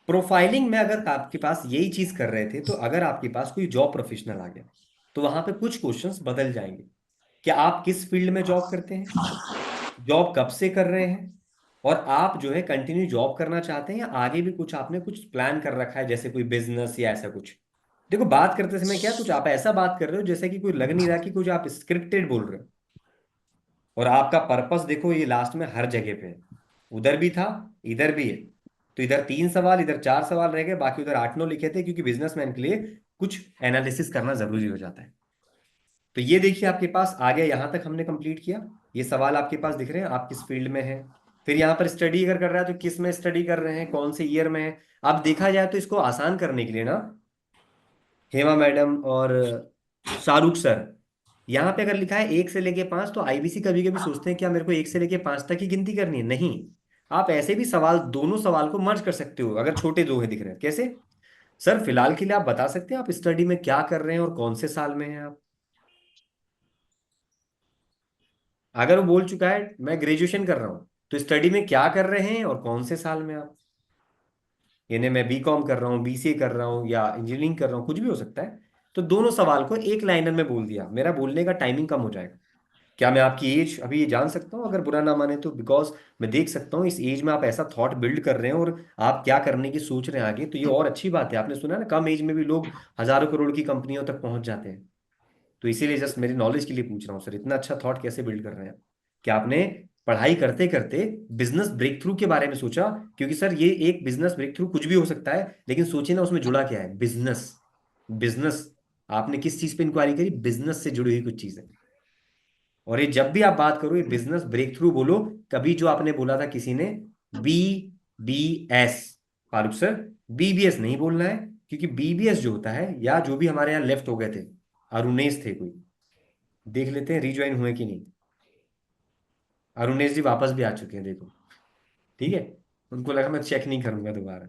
प्रोफाइलिंग में। अगर आपके पास यही चीज कर रहे थे, तो अगर आपके पास कोई जॉब प्रोफेशनल आ गया तो वहां पे कुछ क्वेश्चंस बदल जाएंगे। क्या आप किस फील्ड में जॉब करते हैं, जॉब कब से कर रहे हैं, और आप जो है कंटिन्यू जॉब करना चाहते हैं या आगे भी कुछ आपने कुछ प्लान कर रखा है, जैसे कोई बिजनेस या ऐसा कुछ। देखो बात करते समय क्या, कुछ आप ऐसा बात कर रहे हो जैसे कि कोई लग नहीं रहा कि कुछ आप स्क्रिप्टेड बोल रहे हो। और आपका पर्पस देखो, ये लास्ट में हर जगह पे है, उधर भी था इधर भी है। तो इधर 3 सवाल, इधर 4 सवाल रह गए, बाकी उधर 8-9 लिखे थे, क्योंकि बिजनेसमैन के लिए कुछ एनालिसिस करना जरूरी हो जाता है। तो ये देखिए आपके पास आ गया, यहां तक हमने कंप्लीट किया। ये सवाल आपके पास दिख रहे हैं, आप किस फील्ड में हैं। फिर यहाँ पर स्टडी अगर कर रहा है तो किस में स्टडी कर रहे हैं, कौन से ईयर में है। अब देखा जाए तो इसको आसान करने के लिए ना, हेमा मैडम और शाहरुख सर, यहाँ पे अगर लिखा है 1 से लेके 5, तो आईबीसी कभी कभी सोचते हैं क्या मेरे को 1 से लेके 5 तक ही गिनती करनी है। नहीं, आप ऐसे भी सवाल, दोनों सवाल को मर्ज कर सकते हो अगर छोटे दो है दिख रहे हैं। कैसे? सर फिलहाल के लिए आप बता सकते हैं आप स्टडी में क्या कर रहे हैं और कौन से साल में हैं आप। अगर वो बोल चुका है मैं ग्रेजुएशन कर रहा हूं, तो स्टडी में क्या कर रहे हैं और कौन से साल में आप। यानी मैं बीकॉम कर रहा हूँ, बीसीए कर रहा हूँ, या इंजीनियरिंग कर रहा हूँ, कुछ भी हो सकता है। तो दोनों सवाल को एक लाइनर में बोल दिया, मेरा बोलने का टाइमिंग कम हो जाएगा। क्या मैं आपकी एज अभी ये जान सकता हूँ, अगर बुरा ना माने तो? बिकॉज मैं देख सकता हूँ इस एज में आप ऐसा थॉट बिल्ड कर रहे हैं और आप क्या करने की सोच रहे हैं आगे, तो ये और अच्छी बात है। आपने सुना ना, कम एज में भी लोग हजारों करोड़ की कंपनियों तक पहुंच जाते हैं। तो इसीलिए जस्ट मेरी नॉलेज के लिए पूछ रहा हूँ सर, इतना अच्छा थॉट कैसे बिल्ड कर रहे हैं आप? क्या आपने पढ़ाई करते करते बिजनेस ब्रेक थ्रू के बारे में सोचा? क्योंकि सर ये एक बिजनेस ब्रेक थ्रू कुछ भी हो सकता है, लेकिन सोचिए ना उसमें जुड़ा क्या है, बिजनेस। बिजनेस, आपने किस चीज पे इंक्वायरी करी? बिजनेस से जुड़ी हुई कुछ चीज है। और ये जब भी आप बात करो, ये बिजनेस ब्रेक थ्रू बोलो। कभी जो आपने बोला था किसी ने, BBS। फारूक सर, BBS नहीं बोलना है, क्योंकि BBS जो होता है, या जो भी हमारे यहाँ लेफ्ट हो गए थे, अरुणेश थे कोई, देख लेते हैं रिज्वाइन हुए कि नहीं। अरुणेश जी वापस भी आ चुके हैं, देखो, ठीक है। उनको लगा मैं चेक नहीं करूंगा दोबारा,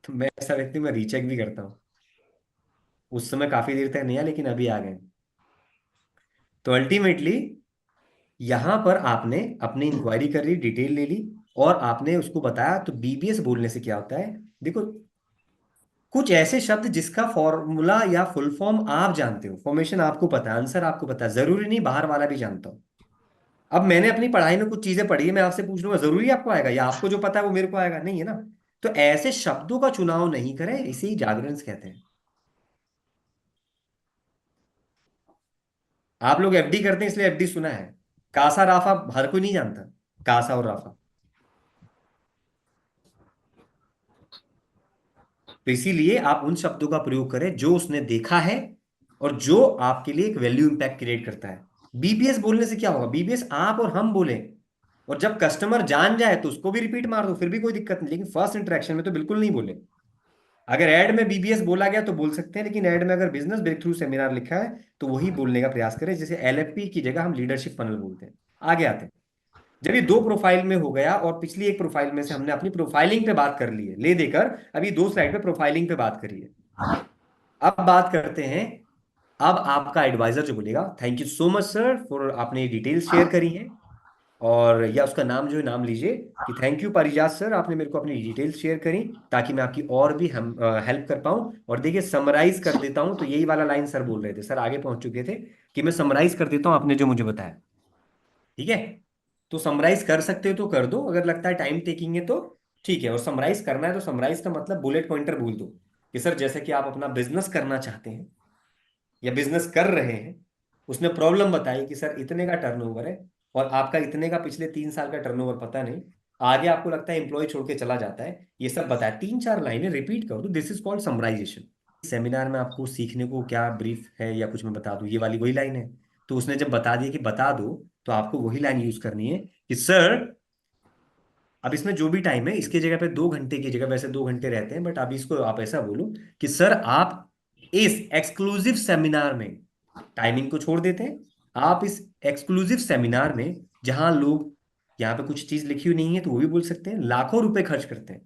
तो मैं ऐसा व्यक्ति, मैं रीचेक भी करता हूँ। उस समय काफी देर तक नहीं आया, लेकिन अभी आ गए। तो अल्टीमेटली यहां पर आपने अपनी इंक्वायरी कर ली, डिटेल ले ली, और आपने उसको बताया। तो BBS बोलने से क्या होता है, देखो, कुछ ऐसे शब्द जिसका फॉर्मूला या फुल फॉर्म आप जानते हो, फॉर्मेशन आपको पता है, आंसर आपको पता है, जरूरी नहीं बाहर वाला भी जानता हो। अब मैंने अपनी पढ़ाई में कुछ चीजें पढ़ी है, मैं आपसे पूछ लूंगा, जरूरी आपको आएगा, या आपको जो पता है वो मेरे को आएगा? नहीं है ना। तो ऐसे शब्दों का चुनाव नहीं करें, इसे ही जागरण कहते हैं। आप लोग FD करते हैं, इसलिए FD सुना है। कासा राफा हर कोई नहीं जानता, कासा और राफा। तो इसीलिए आप उन शब्दों का प्रयोग करें जो उसने देखा है और जो आपके लिए एक वैल्यू इंपैक्ट क्रिएट करता है। BBS बोलने से क्या होगा, BBS आप और हम बोले, और जब कस्टमर जान जाए तो उसको भी रिपीट मार दो, फिर भी कोई दिक्कत नहीं, लेकिन फर्स्ट इंटरेक्शन में तो बिल्कुल नहीं बोले। अगर ऐड में BBS बोला गया तो बोल सकते हैं, लेकिन ऐड में अगर बिजनेस ब्रेक थ्रू सेमिनार लिखा है तो वही बोलने का प्रयास करें। जैसे LFP की जगह हम लीडरशिप फनल बोलते हैं। आगे आते हैं। जब ये 2 प्रोफाइल में हो गया और पिछली एक प्रोफाइल में से हमने अपनी प्रोफाइलिंग पे बात कर ली है, ले देकर अभी 2 स्लाइड पे प्रोफाइलिंग पे बात करी है। अब बात करते हैं, अब आपका एडवाइजर जो बोलेगा, thank you so much sir for, आपने डिटेल्स शेयर करी हैं, और या उसका नाम जो है, नाम लीजिए कि थैंक यू पारिजात सर, आपने मेरे को अपनी डिटेल्स शेयर करी ताकि मैं आपकी और भी हम हेल्प कर पाऊं। और देखिए, समराइज कर देता हूं, तो यही वाला लाइन सर बोल रहे थे, सर आगे पहुंच चुके थे, कि मैं समराइज कर देता हूं आपने जो मुझे बताया, ठीक है। तो समराइज कर सकते हो तो कर दो, अगर लगता है टाइम टेकिंग है तो ठीक है। और समराइज करना है तो समराइज का मतलब बुलेट पॉइंटर बोल दो कि सर जैसे कि आप अपना बिजनेस करना चाहते हैं या बिजनेस कर रहे हैं, उसने प्रॉब्लम बताई कि सर इतने का टर्नओवर है और आपका इतने का पिछले 3 साल का टर्नओवर पता नहीं, आगे आपको लगता है एम्प्लॉय छोड़ के चला जाता है, ये सब बताया, 3-4 लाइनें रिपीट कर दो, this is called summarisation. Seminar में आपको सीखने को क्या ब्रीफ है या कुछ मैं बता दूं, ये वाली वही लाइन है। तो उसने जब बता दिया कि बता दो, तो आपको वही लाइन यूज करनी है कि सर, अब इसमें जो भी टाइम है, इसकी जगह पे 2 घंटे की जगह, वैसे 2 घंटे रहते हैं, बट अभी इसको आप ऐसा बोलो कि सर आप इस एक्सक्लूसिव सेमिनार में, टाइमिंग को छोड़ देते हैं, आप इस एक्सक्लूसिव सेमिनार में, जहां लोग, यहाँ पे कुछ चीज लिखी हुई नहीं है तो वो भी बोल सकते हैं, लाखों रुपए खर्च करते हैं,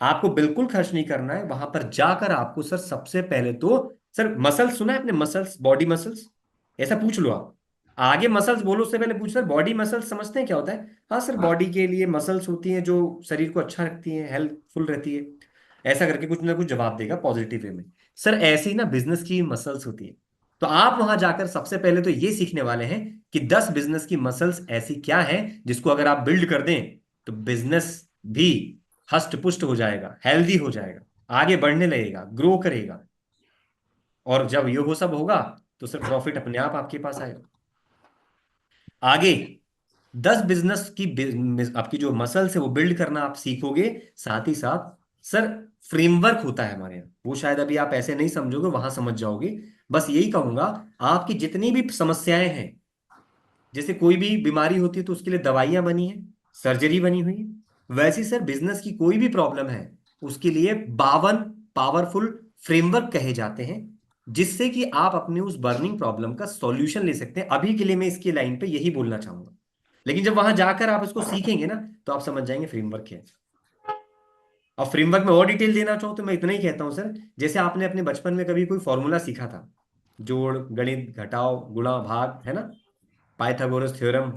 आपको बिल्कुल खर्च नहीं करना है। वहां पर जाकर आपको सर सबसे पहले तो, सर मसल्स सुना है आपने, मसल्स, बॉडी मसल्स, ऐसा पूछ लो आप। आगे मसल्स बोलो उससे पहले पूछ, सर बॉडी मसल्स समझते हैं क्या होता है? हाँ सर, बॉडी के लिए मसल्स होती हैं जो शरीर को अच्छा रखती हैं, हेल्पफुल रहती है, ऐसा करके कुछ ना कुछ जवाब देगा पॉजिटिव वे में। सर ऐसे ही ना बिजनेस की मसल्स होती है। तो आप वहां जाकर सबसे पहले तो ये सीखने वाले हैं कि 10 बिजनेस की मसल्स ऐसी क्या है जिसको अगर आप बिल्ड कर दें तो बिजनेस भी हष्ट पुष्ट हो जाएगा, हेल्दी हो जाएगा, आगे बढ़ने लगेगा, ग्रो करेगा। और जब ये वो सब होगा तो सर प्रॉफिट अपने आप आपके पास आएगा। आगे 10 बिजनेस की आपकी जो मसल्स है वो बिल्ड करना आप सीखोगे। साथ ही साथ सर फ्रेमवर्क होता है हमारे यहाँ, वो शायद अभी आप ऐसे नहीं समझोगे, वहां समझ जाओगे। बस यही कहूंगा, आपकी जितनी भी समस्याएं हैं, जैसे कोई भी बीमारी होती है तो उसके लिए दवाइयां बनी है, सर्जरी बनी हुई है, वैसे सर बिजनेस की कोई भी प्रॉब्लम है उसके लिए 52 पावरफुल फ्रेमवर्क कहे जाते हैं, जिससे कि आप अपने उस बर्निंग प्रॉब्लम का सॉल्यूशन ले सकते हैं। अभी के लिए मैं इसकी लाइन पे यही बोलना चाहूंगा, लेकिन जब वहां जाकर आप इसको सीखेंगे ना तो आप समझ जाएंगे फ्रेमवर्क क्या है। और फ्रेमवर्क में और डिटेल देना चाहूँ तो मैं इतना ही कहता हूँ सर, जैसे आपने अपने बचपन में कभी कोई फॉर्मूला सीखा था, जोड़, गणित, घटाओ, गुणा, भाग, है ना, पाइथागोरस थ्योरम,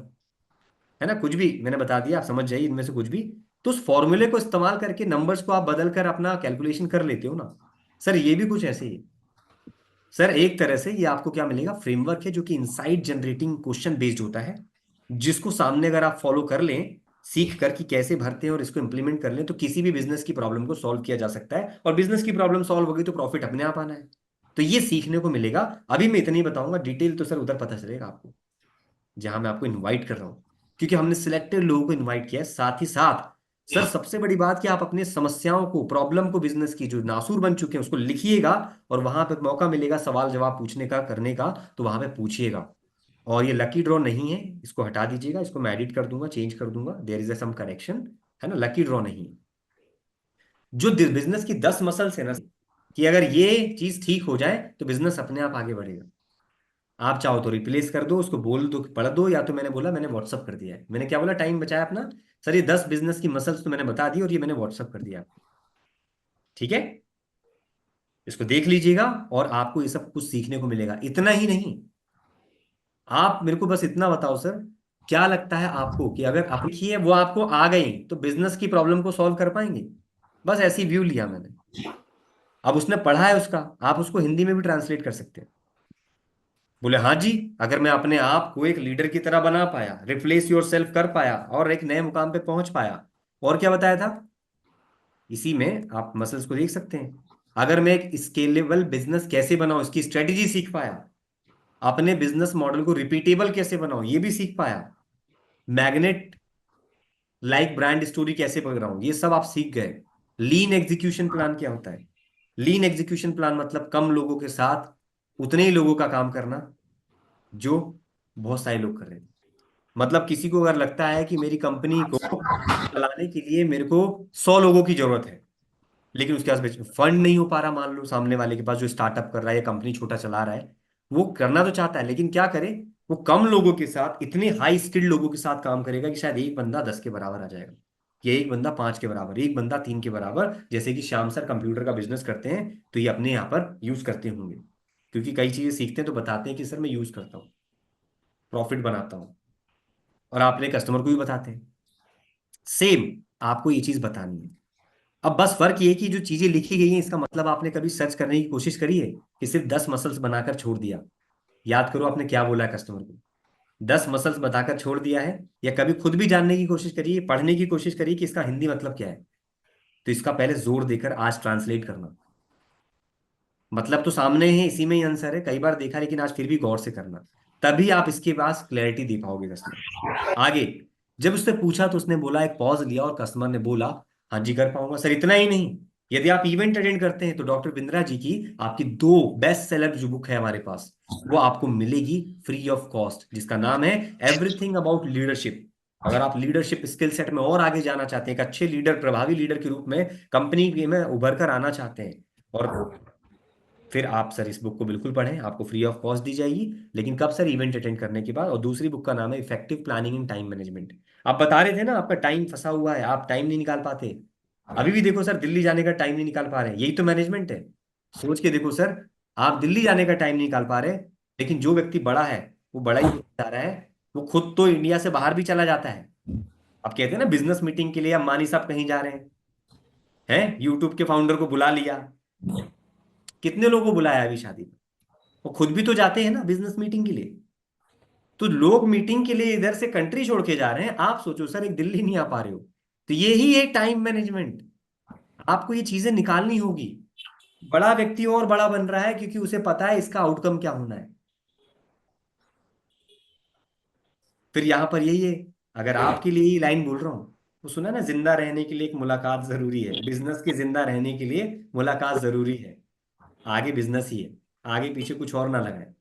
है ना, कुछ भी मैंने बता दिया, आप समझ जाइए इनमें से कुछ भी, तो उस फॉर्मूले को इस्तेमाल करके नंबर्स को आप बदल कर अपना कैलकुलेशन कर लेते हो ना। सर ये भी कुछ ऐसे ही है। सर एक तरह से ये आपको क्या मिलेगा, फ्रेमवर्क है जो कि इनसाइट जनरेटिंग क्वेश्चन बेस्ड होता है, जिसको सामने अगर आप फॉलो कर लें, सीख कर कि कैसे भरते हैं और इसको इंप्लीमेंट कर लें, तो किसी भी बिजनेस की प्रॉब्लम को सॉल्व किया जा सकता है। और बिजनेस की प्रॉब्लम सॉल्व होगी तो प्रॉफिट अपने आप आना है। तो ये सीखने को मिलेगा। अभी मैं इतना ही बताऊंगा, डिटेल तो सर उधर पता चलेगा आपको, जहां मैं आपको इनवाइट कर रहा हूं, क्योंकि हमने सिलेक्टेड लोगों को इनवाइट किया है। साथ ही साथ सर सबसे बड़ी बात कि आप अपनी समस्याओं को, प्रॉब्लम को, बिजनेस की जो नासूर बन चुके हैं उसको लिखिएगा, और वहां पे मौका मिलेगा सवाल जवाब पूछने का, करने का, तो वहां पे पूछिएगा। और ये लकी ड्रॉ नहीं है, इसको हटा दीजिएगा, इसको मैं एडिट कर दूंगा, चेंज कर दूंगा, देयर इज सम करेक्शन। है ना, लकी ड्रॉ नहीं। जो बिजनेस की 10 मसल्स है ना, कि अगर ये चीज ठीक हो जाए तो बिजनेस अपने आप आगे बढ़ेगा। आप चाहो तो रिप्लेस कर दो, उसको बोल दो कि पढ़ दो, या तो मैंने बोला, मैंने व्हाट्सअप कर दिया है। मैंने क्या बोला, टाइम बचाया अपना। सर ये 10 बिजनेस की मसल्स तो मैंने बता दी और ये मैंने व्हाट्सअप कर दिया। ठीक है, इसको देख लीजिएगा और आपको ये सब कुछ सीखने को मिलेगा। इतना ही नहीं, आप मेरे को बस इतना बताओ सर, क्या लगता है आपको कि अगर आप लिखिए वो आपको आ गई तो बिजनेस की प्रॉब्लम को सॉल्व कर पाएंगे? बस ऐसी व्यू लिया मैंने। अब उसने पढ़ा है उसका, आप उसको हिंदी में भी ट्रांसलेट कर सकते हैं। बोले हाँ जी, अगर मैं अपने आप को एक लीडर की तरह बना पाया, रिप्लेस योर सेल्फ कर पाया और एक नए मुकाम पे पहुंच पाया। और क्या बताया था, इसी में आप मसल्स को देख सकते हैं। अगर मैं एक स्केलेबल बिजनेस कैसे बनाऊं, इसकी स्ट्रेटेजी सीख पाया, अपने बिजनेस मॉडल को रिपीटेबल कैसे बनाऊं ये भी सीख पाया, मैग्नेट लाइक ब्रांड स्टोरी कैसे बनाऊं ये सब आप सीख गए। लीन एग्जीक्यूशन प्लान क्या होता है? लीन एग्जीक्यूशन प्लान मतलब कम लोगों के साथ उतने ही लोगों का काम करना जो बहुत सारे लोग कर रहे हैं। मतलब किसी को अगर लगता है कि मेरी कंपनी को चलाने के लिए मेरे को 100 लोगों की जरूरत है, लेकिन उसके पास फंड नहीं हो पा रहा, मान लो सामने वाले के पास जो स्टार्टअप कर रहा है या कंपनी छोटा चला रहा है, वो करना तो चाहता है लेकिन क्या करे, वो कम लोगों के साथ, इतने हाई स्किल्ड लोगों के साथ काम करेगा कि शायद एक बंदा 10 के बराबर आ जाएगा, या एक बंदा 5 के बराबर, एक बंदा 3 के बराबर। जैसे कि श्याम सर कंप्यूटर का बिजनेस करते हैं तो ये अपने यहाँ पर यूज करते होंगे, क्योंकि कई चीजें सीखते हैं तो बताते हैं कि सर मैं यूज करता हूँ, प्रॉफिट बनाता हूँ, और आप अपने कस्टमर को भी बताते हैं। सेम आपको ये चीज बतानी है। अब बस फर्क ये है कि जो चीजें लिखी गई हैं इसका मतलब आपने कभी सर्च करने की कोशिश करी है कि सिर्फ 10 मसल्स बनाकर छोड़ दिया? याद करो आपने क्या बोला है कस्टमर को, 10 मसल्स बताकर छोड़ दिया है, या कभी खुद भी जानने की कोशिश करिए, पढ़ने की कोशिश करिए कि इसका हिंदी मतलब क्या है? तो इसका पहले जोर देकर आज ट्रांसलेट करना। मतलब तो सामने है, इसी में ही आंसर है, कई बार देखा, लेकिन आज फिर भी गौर से करना, तभी आप इसके पास क्लैरिटी दे पाओगे कस्टमर आगे। जब उससे पूछा तो उसने बोला, एक पॉज लिया और कस्टमर ने बोला हाँ जी कर पाऊंगा सर। इतना ही नहीं, यदि आप इवेंट अटेंड करते हैं तो डॉक्टर बिंद्रा जी की आपकी 2 बेस्ट सेलर जो बुक है हमारे पास, वो आपको मिलेगी फ्री ऑफ कॉस्ट, जिसका नाम है एवरीथिंग अबाउट लीडरशिप। अगर आप लीडरशिप स्किल सेट में और आगे जाना चाहते हैं, एक अच्छे लीडर, प्रभावी लीडर के रूप में कंपनी में उभर कर आना चाहते हैं, और फिर आप सर इस बुक को बिल्कुल पढ़ें, आपको फ्री ऑफ कॉस्ट दी जाएगी। लेकिन कब सर? इवेंट अटेंड करने के बाद। और दूसरी बुक का नाम है effective planning in time management. आप बता रहे थे ना आपका टाइम फंसा हुआ है, आप टाइम नहीं निकाल पाते। अभी भी देखो सर, दिल्ली जाने का टाइम नहीं निकाल पा रहे, यही तो मैनेजमेंट है। सोच के देखो सर, आप दिल्ली जाने का टाइम नहीं निकाल पा रहे, लेकिन जो व्यक्ति बड़ा है वो बड़ा ही होता जा रहा है, वो खुद तो इंडिया से बाहर भी चला जाता है। आप कहते हैं ना बिजनेस मीटिंग के लिए अंबानी साहब कहीं जा रहे हैं यूट्यूब के फाउंडर को बुला लिया, कितने लोगों को बुलाया अभी शादी में, वो खुद भी तो जाते हैं ना बिजनेस मीटिंग के लिए। तो लोग मीटिंग के लिए इधर से कंट्री छोड़ के जा रहे हैं, आप सोचो सर एक दिल्ली नहीं आ पा रहे हो। तो यही है टाइम मैनेजमेंट, आपको ये चीजें निकालनी होगी। बड़ा व्यक्ति और बड़ा बन रहा है क्योंकि उसे पता है इसका आउटकम क्या होना है। फिर यहां पर यही है, अगर आपके लिए ही लाइन बोल रहा हूं, तो सुना ना, जिंदा रहने के लिए एक मुलाकात जरूरी है, बिजनेस के जिंदा रहने के लिए मुलाकात जरूरी है। आगे बिजनेस ही है, आगे पीछे कुछ और ना लगाए।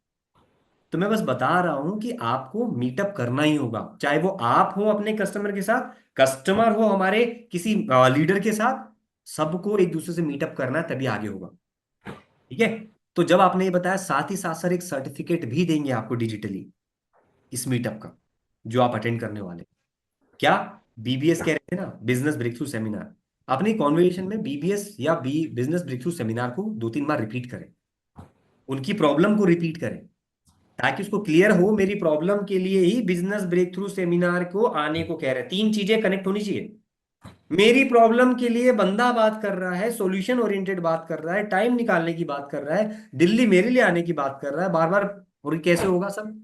तो मैं बस बता रहा हूं कि आपको मीटअप करना ही होगा, चाहे वो आप हो अपने कस्टमर के साथ, कस्टमर हो हमारे किसी लीडर के साथ, सबको एक दूसरे से मीटअप करना है, तभी आगे होगा। ठीक है, तो जब आपने ये बताया, साथ ही साथ सर एक सर्टिफिकेट भी देंगे आपको डिजिटली इस मीटअप का, जो आप अटेंड करने वाले। क्या? बीबीएस कह रहे थे ना, बिजनेस ब्रेक थ्रू सेमिनार। अपनी कॉन्वर्सेशन में बीबीएस या बिजनेस ब्रेक थ्रू सेमिनार को 2-3 बार रिपीट करें, उनकी प्रॉब्लम को रिपीट करें, ताकि उसको क्लियर हो मेरी प्रॉब्लम के लिए ही बिजनेस ब्रेक थ्रू सेमिनार को आने को कह रहे हैं। 3 चीजें कनेक्ट होनी चाहिए। मेरी प्रॉब्लम के लिए बंदा बात कर रहा है, सॉल्यूशन ओरिएंटेड बात कर रहा है, टाइम निकालने की बात कर रहा है, दिल्ली मेरे लिए आने की बात कर रहा है बार बार। और ये कैसे होगा सब?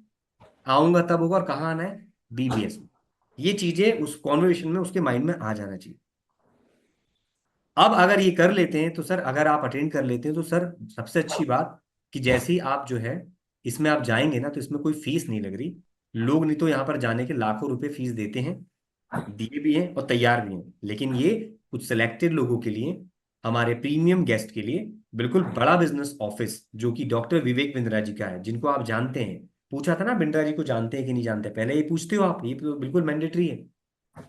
आऊंगा तब होगा, और कहाँ आना है? बीबीएस में। ये चीजें उस कॉन्वर्सेशन में उसके माइंड में आ जाना चाहिए। अब अगर ये कर लेते हैं तो सर, अगर आप अटेंड कर लेते हैं तो सर सबसे अच्छी बात कि जैसे ही आप जो है इसमें आप जाएंगे ना, तो इसमें कोई फीस नहीं लग रही। लोग नहीं तो यहाँ पर जाने के लाखों रुपए फीस देते हैं, दिए भी हैं और तैयार भी हैं, लेकिन ये कुछ सिलेक्टेड लोगों के लिए, हमारे प्रीमियम गेस्ट के लिए, बिल्कुल बड़ा बिजनेस ऑफिस जो कि डॉक्टर विवेक बिंद्रा जी का है, जिनको आप जानते हैं। पूछा था ना बिंद्रा जी को जानते हैं कि नहीं जानते, पहले ये पूछते हो आप, ये तो बिल्कुल मैंडेटरी है।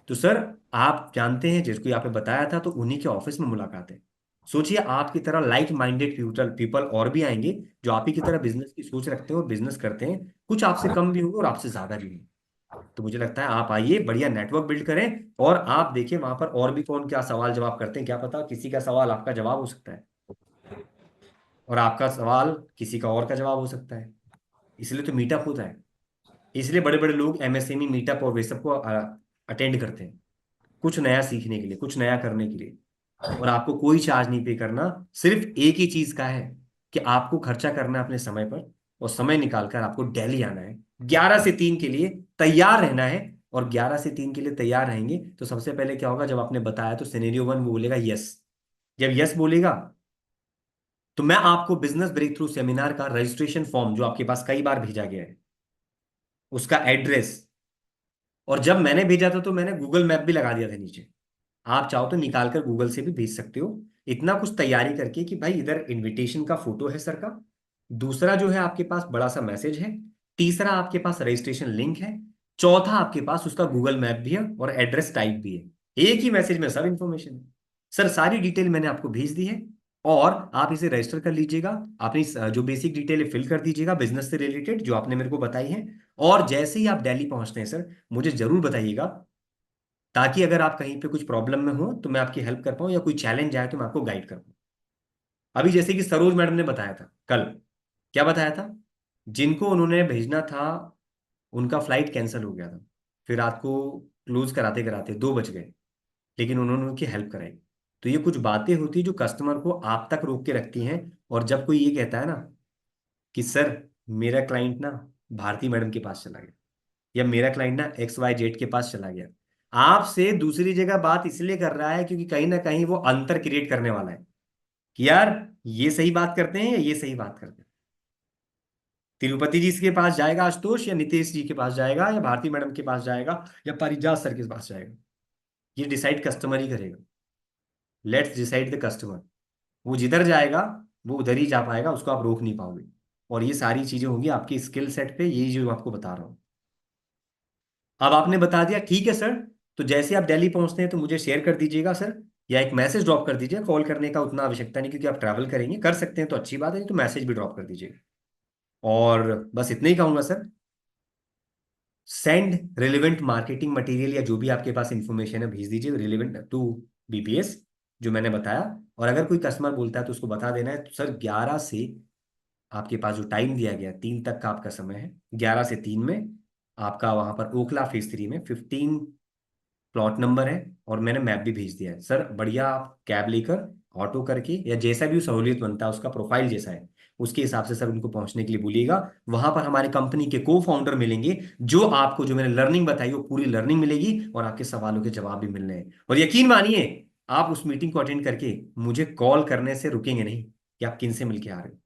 तो सर आप जानते हैं जिसको आपने बताया था तो उन्हीं के ऑफिस में मुलाकात है। सोचिए आपकी तरह लाइक माइंडेड पीपल पीपल और भी आएंगे जो आप ही की तरह बिजनेस की सोच रखते हैं और बिजनेस करते हैं, कुछ आपसे कम भी होंगे और आपसे ज्यादा भी होंगे। तो मुझे लगता है आप आइए, बढ़िया नेटवर्क बिल्ड करें और आप देखिए वहां पर और भी कौन क्या सवाल जवाब करते हैं, क्या पता किसी का सवाल आपका जवाब हो सकता है और आपका सवाल किसी का और का जवाब हो सकता है। इसलिए तो मीटअप होता है, इसलिए बड़े बड़े लोग एमएसएमई मीटअप और वे सबको अटेंड करते हैं, कुछ नया सीखने के लिए, कुछ नया करने के लिए। और आपको कोई चार्ज नहीं पे करना, सिर्फ एक ही चीज का है कि आपको खर्चा करना है अपने समय पर, और समय निकालकर आपको दिल्ली आना है 11 से 3 के लिए तैयार रहना है। और 11 से 3 के लिए तैयार रहेंगे तो सबसे पहले क्या होगा, जब आपने बताया तो सिनेरियो 1 वो बोलेगा यस। जब यस बोलेगा तो मैं आपको बिजनेस ब्रेक थ्रू सेमिनार का रजिस्ट्रेशन फॉर्म जो आपके पास कई बार भेजा गया है उसका एड्रेस, और जब मैंने भेजा था तो मैंने गूगल मैप भी लगा दिया था नीचे, आप चाहो तो निकाल कर गूगल से भी भेज सकते हो। इतना कुछ तैयारी करके कि भाई इधर इनविटेशन का फोटो है सर का, दूसरा जो है आपके पास बड़ा सा मैसेज है, तीसरा आपके पास रजिस्ट्रेशन लिंक है, चौथा आपके पास उसका गूगल मैप भी है और एड्रेस टाइप भी है। एक ही मैसेज में सब इंफॉर्मेशन है। सर सारी डिटेल मैंने आपको भेज दी है और आप इसे रजिस्टर कर लीजिएगा, अपनी जो बेसिक डिटेल है फिल कर दीजिएगा बिजनेस से रिलेटेड जो आपने मेरे को बताई है। और जैसे ही आप दिल्ली पहुंचते हैं सर मुझे जरूर बताइएगा, ताकि अगर आप कहीं पे कुछ प्रॉब्लम में हो तो मैं आपकी हेल्प कर पाऊँ या कोई चैलेंज आए तो मैं आपको गाइड कर पाऊँ। अभी जैसे कि सरोज मैडम ने बताया था कल, क्या बताया था, जिनको उन्होंने भेजना था उनका फ्लाइट कैंसिल हो गया था, फिर रात को क्लोज कराते कराते 2 बज गए, लेकिन उन्होंने उनकी हेल्प कराई। तो ये कुछ बातें होती जो कस्टमर को आप तक रोक के रखती हैं। और जब कोई ये कहता है ना कि सर मेरा क्लाइंट ना भारती मैडम के पास चला गया या मेरा क्लाइंट ना XYZ के पास चला गया, आपसे दूसरी जगह बात इसलिए कर रहा है क्योंकि कहीं ना कहीं वो अंतर क्रिएट करने वाला है कि यार ये सही बात करते हैं या ये सही बात करते हैं। तिरुपति जी के पास जाएगा आशुतोष या नीतीश जी के पास जाएगा या भारती मैडम के पास जाएगा या पारिजात सर के पास जाएगा, ये डिसाइड कस्टमर ही करेगा। Let's decide the customer. वो जिधर जाएगा वो उधर ही जा पाएगा, उसको आप रोक नहीं पाओगे। और ये सारी चीजें होंगी आपकी स्किल सेट पे, यही जो आपको बता रहा हूँ। अब आपने बता दिया ठीक है सर, तो जैसे आप दिल्ली पहुंचते हैं तो मुझे शेयर कर दीजिएगा सर, या एक मैसेज ड्रॉप कर दीजिए, कॉल करने का उतना आवश्यकता नहीं क्योंकि आप ट्रैवल करेंगे, कर सकते हैं तो अच्छी बात है, नहीं तो मैसेज भी ड्रॉप कर दीजिएगा। और बस इतना ही कहूंगा sir, send relevant marketing material या जो भी आपके पास इंफॉर्मेशन है भेज दीजिए रिलेवेंट टू BPS जो मैंने बताया। और अगर कोई कस्टमर बोलता है तो उसको बता देना है तो सर 11 से आपके पास जो टाइम दिया गया 3 तक का आपका समय है, 11 से 3 में आपका वहां पर ओखला फेज 3 में 15 प्लॉट नंबर है और मैंने मैप भी भेज दिया है। सर बढ़िया आप कैब लेकर ऑटो करके या जैसा भी सहूलियत बनता है उसका प्रोफाइल जैसा है उसके हिसाब से सर उनको पहुंचने के लिए बोलिएगा। वहां पर हमारे कंपनी के को फाउंडर मिलेंगे जो आपको जो मैंने लर्निंग बताई वो पूरी लर्निंग मिलेगी और आपके सवालों के जवाब भी मिलने हैं। और यकीन मानिए आप उस मीटिंग को अटेंड करके मुझे कॉल करने से रुकेंगे नहीं कि आप किन से मिलके आ रहे हो।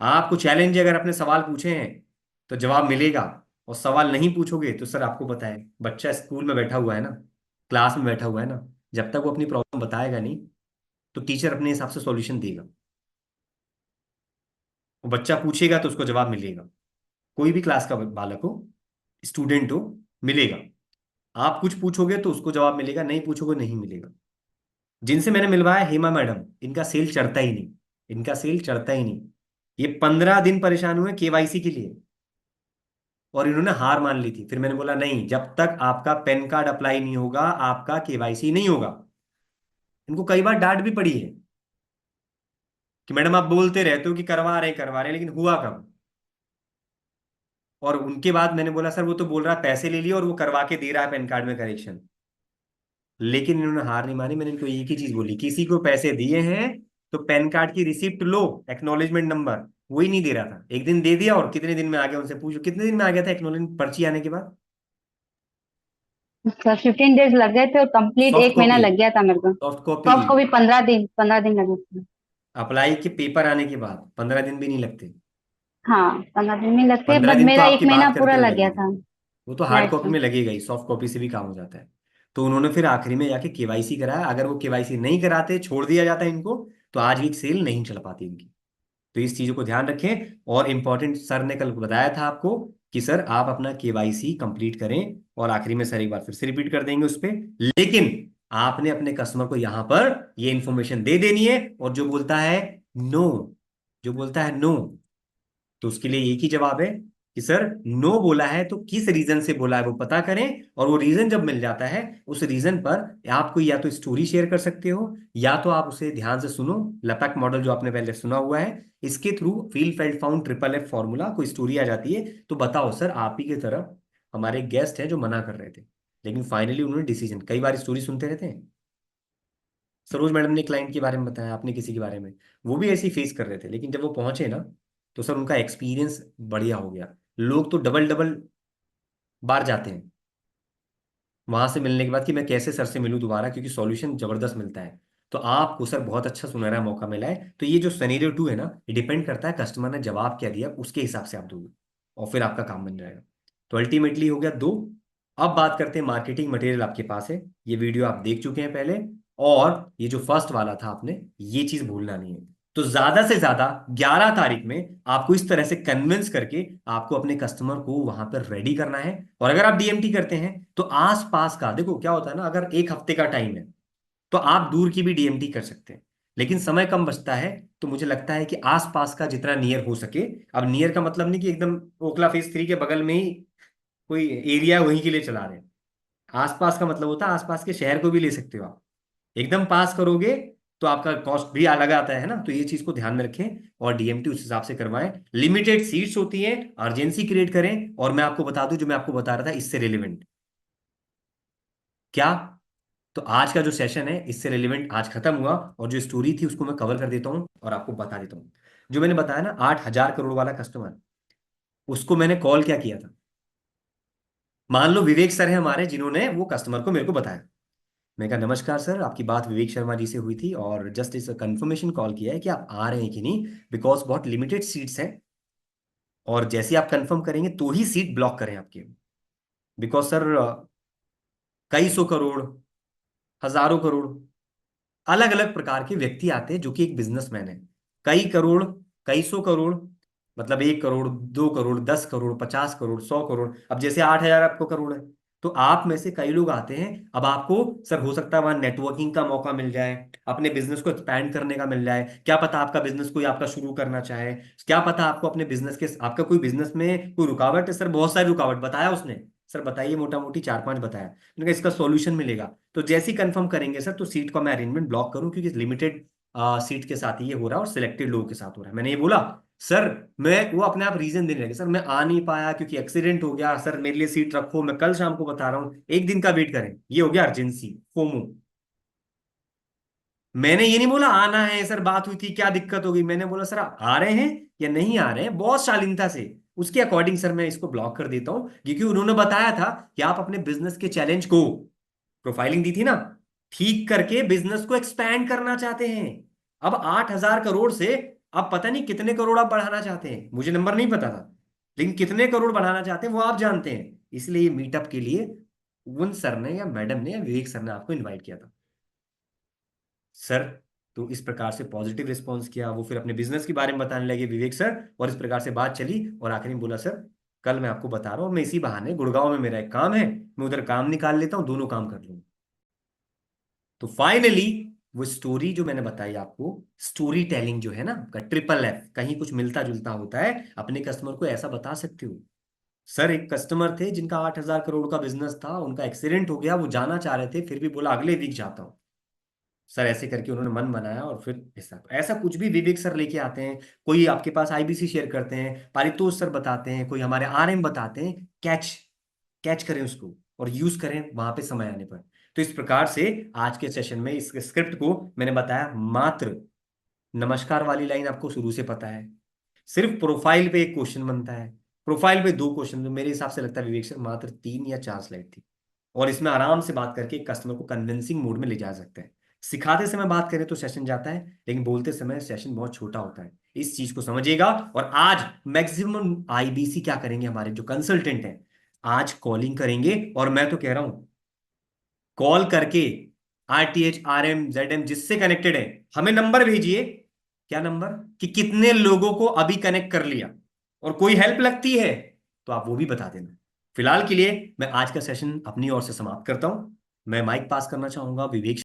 आपको चैलेंज है, अगर अपने सवाल पूछे हैं तो जवाब मिलेगा, और सवाल नहीं पूछोगे तो सर आपको पता है बच्चा स्कूल में बैठा हुआ है ना, क्लास में बैठा हुआ है ना, जब तक वो अपनी प्रॉब्लम बताएगा नहीं तो टीचर अपने हिसाब से सॉल्यूशन देगा। वो बच्चा पूछेगा तो उसको जवाब मिलेगा, कोई भी क्लास का बालक हो, स्टूडेंट हो, मिलेगा। आप कुछ पूछोगे तो उसको जवाब मिलेगा, नहीं पूछोगे नहीं मिलेगा। जिनसे मैंने मिलवाया हेमा मैडम, इनका सेल चढ़ता ही नहीं, इनका सेल चढ़ता ही नहीं। ये 15 दिन परेशान हुए KYC के लिए और इन्होंने हार मान ली थी। फिर मैंने बोला नहीं, जब तक आपका पैन कार्ड अप्लाई नहीं होगा आपका KYC नहीं होगा। इनको कई बार डांट भी पड़ी है कि मैडम आप बोलते रहते हो कि करवा रहे हैं, लेकिन हुआ कब। और उनके बाद मैंने बोला सर वो तो बोल रहा है पैसे ले लिए और वो करवा के दे रहा है पैन कार्ड में करेक्शन, लेकिन इन्होंने हार नहीं मानी। मैंने इनको एक ही चीज बोली, किसी को पैसे दिए हैं तो पैन कार्ड की रिसिप्ट लो, एक्नॉलेजमेंट नंबर, वही नहीं दे रहा था। एक दिन दे दिया और कितने दिन में आ गया उनसे पूछो कितने दिन में आ गया था एक्नॉलेजमेंट पर्ची आने के बाद। सर 15 डेज लग गए थे और कंप्लीट सॉफ्ट 1 महीना कॉपी, लग गया था मेरे को। सॉफ्ट कॉपी सॉफ्ट कॉपी 15 दिन लगे थे। अप्लाई के पेपर आने के बाद 15 दिन भी नहीं लगते। हाँ 15 दिन में लगते हैं, 15 दिन तो मेरा आपकी 1 महीना बात पूरा करते हुए लग गया लगेंगे, था। वो तो हार्ड राइट कॉपी सर। में लगेगा ही, सॉफ्ट कॉपी से भी काम हो जाता है। तो उन्होंने फिर आखिरी में जाके KYC कराया, अगर वो KYC नहीं कराते छोड़ दिया जाता इनको तो आज भी सेल नहीं चल पाती इनकी। तो इस चीजों को ध्यान रखें। और इंपॉर्टेंट सर ने कल बताया था आपको कि सर आप अपना केवाईसी कंप्लीट करें, और आखिरी में सर एक बार फिर से रिपीट कर देंगे उस पर, लेकिन आपने अपने कस्टमर को यहां पर ये इंफॉर्मेशन दे देनी है, और जो बोलता है नो, जो बोलता है नो, तो उसके लिए एक ही जवाब है कि सर नो बोला है तो किस रीजन से बोला है वो पता करें, और वो रीजन जब मिल जाता है उस रीजन पर आप कोई या तो स्टोरी शेयर कर सकते हो, या तो आप उसे ध्यान से सुनो, लपैक मॉडल जो आपने पहले सुना हुआ है, इसके through feel felt found triple F formula, कोई स्टोरी आ जाती है तो बताओ सर आप ही की तरफ हमारे गेस्ट हैं जो मना कर रहे थे, लेकिन फाइनली उन्होंने डिसीजन, कई बार स्टोरी सुनते रहते हैं। सरोज मैडम ने क्लाइंट के बारे में बताया, आपने किसी के बारे में, वो भी ऐसे ही फेस कर रहे थे, लेकिन जब वो पहुंचे ना तो सर उनका एक्सपीरियंस बढ़िया हो गया। लोग तो डबल डबल बार जाते हैं वहां से मिलने के बाद कि मैं कैसे सर से मिलूं दोबारा, क्योंकि सॉल्यूशन जबरदस्त मिलता है। तो आपको सर बहुत अच्छा सुनहरा मौका मिला है। तो ये जो सिनेरियो 2 है ना, ये डिपेंड करता है कस्टमर ने जवाब क्या दिया, उसके हिसाब से आप दोगे और फिर आपका काम बन जाएगा। तो अल्टीमेटली हो गया 2। अब बात करते हैं, मार्केटिंग मटेरियल आपके पास है, ये वीडियो आप देख चुके हैं पहले, और ये जो फर्स्ट वाला था आपने ये चीज भूलना नहीं है। तो ज्यादा से ज्यादा 11 तारीख में आपको इस तरह से कन्विंस करके आपको अपने कस्टमर को वहां पर रेडी करना है। और अगर आप डीएमटी करते हैं तो आसपास का, देखो क्या होता है ना, अगर एक हफ्ते का टाइम है तो आप दूर की भी डीएमटी कर सकते हैं, लेकिन समय कम बचता है, तो मुझे लगता है कि आसपास का जितना नियर हो सके, अब नियर का मतलब नहीं कि एकदम ओखला फेज 3 के बगल में ही कोई एरिया वहीं के लिए चला रहे हैं, आसपास का मतलब होता है आसपास के शहर को भी ले सकते हो आप। एकदम पास करोगे तो आपका कॉस्ट भी अलग आता है ना, तो ये चीज को ध्यान में रखें और डीएमटी उस हिसाब से करवाएं। लिमिटेड सीट्स होती हैं, अर्जेंसी क्रिएट करें, और मैं आपको बता दूं जो मैं आपको बता रहा था इससे रिलेवेंट क्या, तो आज का जो सेशन है इससे रिलेवेंट आज खत्म हुआ, और जो स्टोरी थी उसको मैं कवर कर देता हूं और आपको बता देता हूं। जो मैंने बताया ना 8,000 करोड़ वाला कस्टमर, उसको मैंने कॉल क्या किया था, मान लो विवेक सर है हमारे जिन्होंने वो कस्टमर को मेरे को बताया, मैं कहा नमस्कार सर, आपकी बात विवेक शर्मा जी से हुई थी और जस्ट इस कंफर्मेशन कॉल किया है कि आप आ रहे हैं कि नहीं, बिकॉज बहुत लिमिटेड सीट्स हैं, और जैसे ही आप कंफर्म करेंगे तो ही सीट ब्लॉक करें आपके, बिकॉज सर कई सौ करोड़, हजारों करोड़, अलग अलग प्रकार के व्यक्ति आते हैं जो कि एक बिजनेसमैन है। कई करोड़, कई सौ करोड़, मतलब 1 करोड़, 2 करोड़, 10 करोड़, 50 करोड़, 100 करोड़, अब जैसे 8,000 आपको करोड़ है, तो आप में से कई लोग आते हैं। अब आपको सर हो सकता है वहां नेटवर्किंग का मौका मिल जाए, अपने बिजनेस को एक्सपैंड करने का मिल जाए, क्या पता आपका बिजनेस कोई आपका शुरू करना चाहे, क्या पता आपको अपने बिजनेस के, आपका कोई बिजनेस में कोई रुकावट है, सर बहुत सारी रुकावट बताया उसने, सर बताइए, मोटा मोटी 4-5 बताया, मैंने कहा इसका सॉल्यूशन मिलेगा। तो जैसे ही कंफर्म करेंगे सर तो सीट का मैं अरेंजमेंट ब्लॉक करूं, क्योंकि लिमिटेड सीट के साथ ही ये हो रहा है और सिलेक्टेड लोगों के साथ हो रहा है। मैंने ये बोला सर, मैं वो अपने आप रीजन देने लगे, सर मैं आ नहीं पाया क्योंकि एक्सीडेंट हो गया, सर मेरे लिए सीट रखो, मैं कल शाम को बता रहा हूँ, एक दिन का वेट करें, ये हो गया अर्जेंसी, फोमो। मैंने ये नहीं बोला आना है सर, बात हुई थी क्या दिक्कत हो गई, मैंने बोला सर आप आ रहे हैं या नहीं आ रहे हैं, बहुत शालीनता से, उसके अकॉर्डिंग सर मैं इसको ब्लॉक कर देता हूं, क्योंकि उन्होंने बताया था कि आप अपने बिजनेस के चैलेंज को, प्रोफाइलिंग दी थी ना, ठीक करके बिजनेस को एक्सपैंड करना चाहते हैं। अब 8,000 करोड़ से अब पता नहीं कितने करोड़ आप बढ़ाना चाहते हैं, मुझे नंबर नहीं पता था, लेकिन कितने करोड़ बढ़ाना चाहते हैं वो आप जानते हैं, इसलिए ये मीटअप के लिए उन सर ने या मैडम ने या विवेक सर ने आपको इन्वाइट किया था सर। तो इस प्रकार से पॉजिटिव रिस्पॉन्स किया, वो फिर अपने बिजनेस के बारे में बताने लगे विवेक सर, और इस प्रकार से बात चली, और आखिरी में बोला सर कल मैं आपको बता रहा हूँ, मैं इसी बहाने गुड़गांव में मेरा एक काम है, मैं उधर काम निकाल लेता हूँ, दोनों काम कर लूंगा। तो फाइनली वो स्टोरी जो मैंने बताई आपको, स्टोरी टेलिंग जो है ना, आपका ट्रिपल एफ, कहीं कुछ मिलता जुलता होता है, अपने कस्टमर को ऐसा बता सकते हो। सर एक कस्टमर थे जिनका 8,000 करोड़ का बिजनेस था, उनका एक्सीडेंट हो गया, वो जाना चाह रहे थे, फिर भी बोला अगले वीक जाता हूं सर, ऐसे करके उन्होंने मन बनाया, और फिर ऐसा ऐसा कुछ भी विवेक सर लेके आते हैं, कोई आपके पास आईबीसी शेयर करते हैं, पारितोष सर बताते हैं, कोई हमारे आरएम बताते हैं, कैच कैच करें उसको और यूज करें वहां पे समय आने पर। तो इस प्रकार से आज के सेशन में इस स्क्रिप्ट को मैंने बताया, मात्र नमस्कार वाली लाइन आपको शुरू से पता है, सिर्फ प्रोफाइल पे एक क्वेश्चन बनता है, प्रोफाइल पे 2 क्वेश्चन, तो मेरे हिसाब से लगता है विवेक सर मात्र 3 या 4 स्लाइड थी, और इसमें आराम से बात करके कस्टमर को कन्विंसिंग मोड में ले जा सकते हैं। सिखाते समय बात करें तो सेशन जाता है, लेकिन बोलते समय सेशन बहुत छोटा होता है, इस चीज को समझिएगा। और आज मैक्सिमम आईबीसी क्या करेंगे, हमारे जो कंसल्टेंट हैं आज कॉलिंग करेंगे, और मैं तो कह रहा हूं कॉल करके आरटीएच, आरएम, जेडएम जिससे कनेक्टेड है हमें नंबर भेजिए, क्या नंबर, कि कितने लोगों को अभी कनेक्ट कर लिया, और कोई हेल्प लगती है तो आप वो भी बता देना। फिलहाल के लिए मैं आज का सेशन अपनी ओर से समाप्त करता हूँ। मैं माइक पास करना चाहूंगा विवेक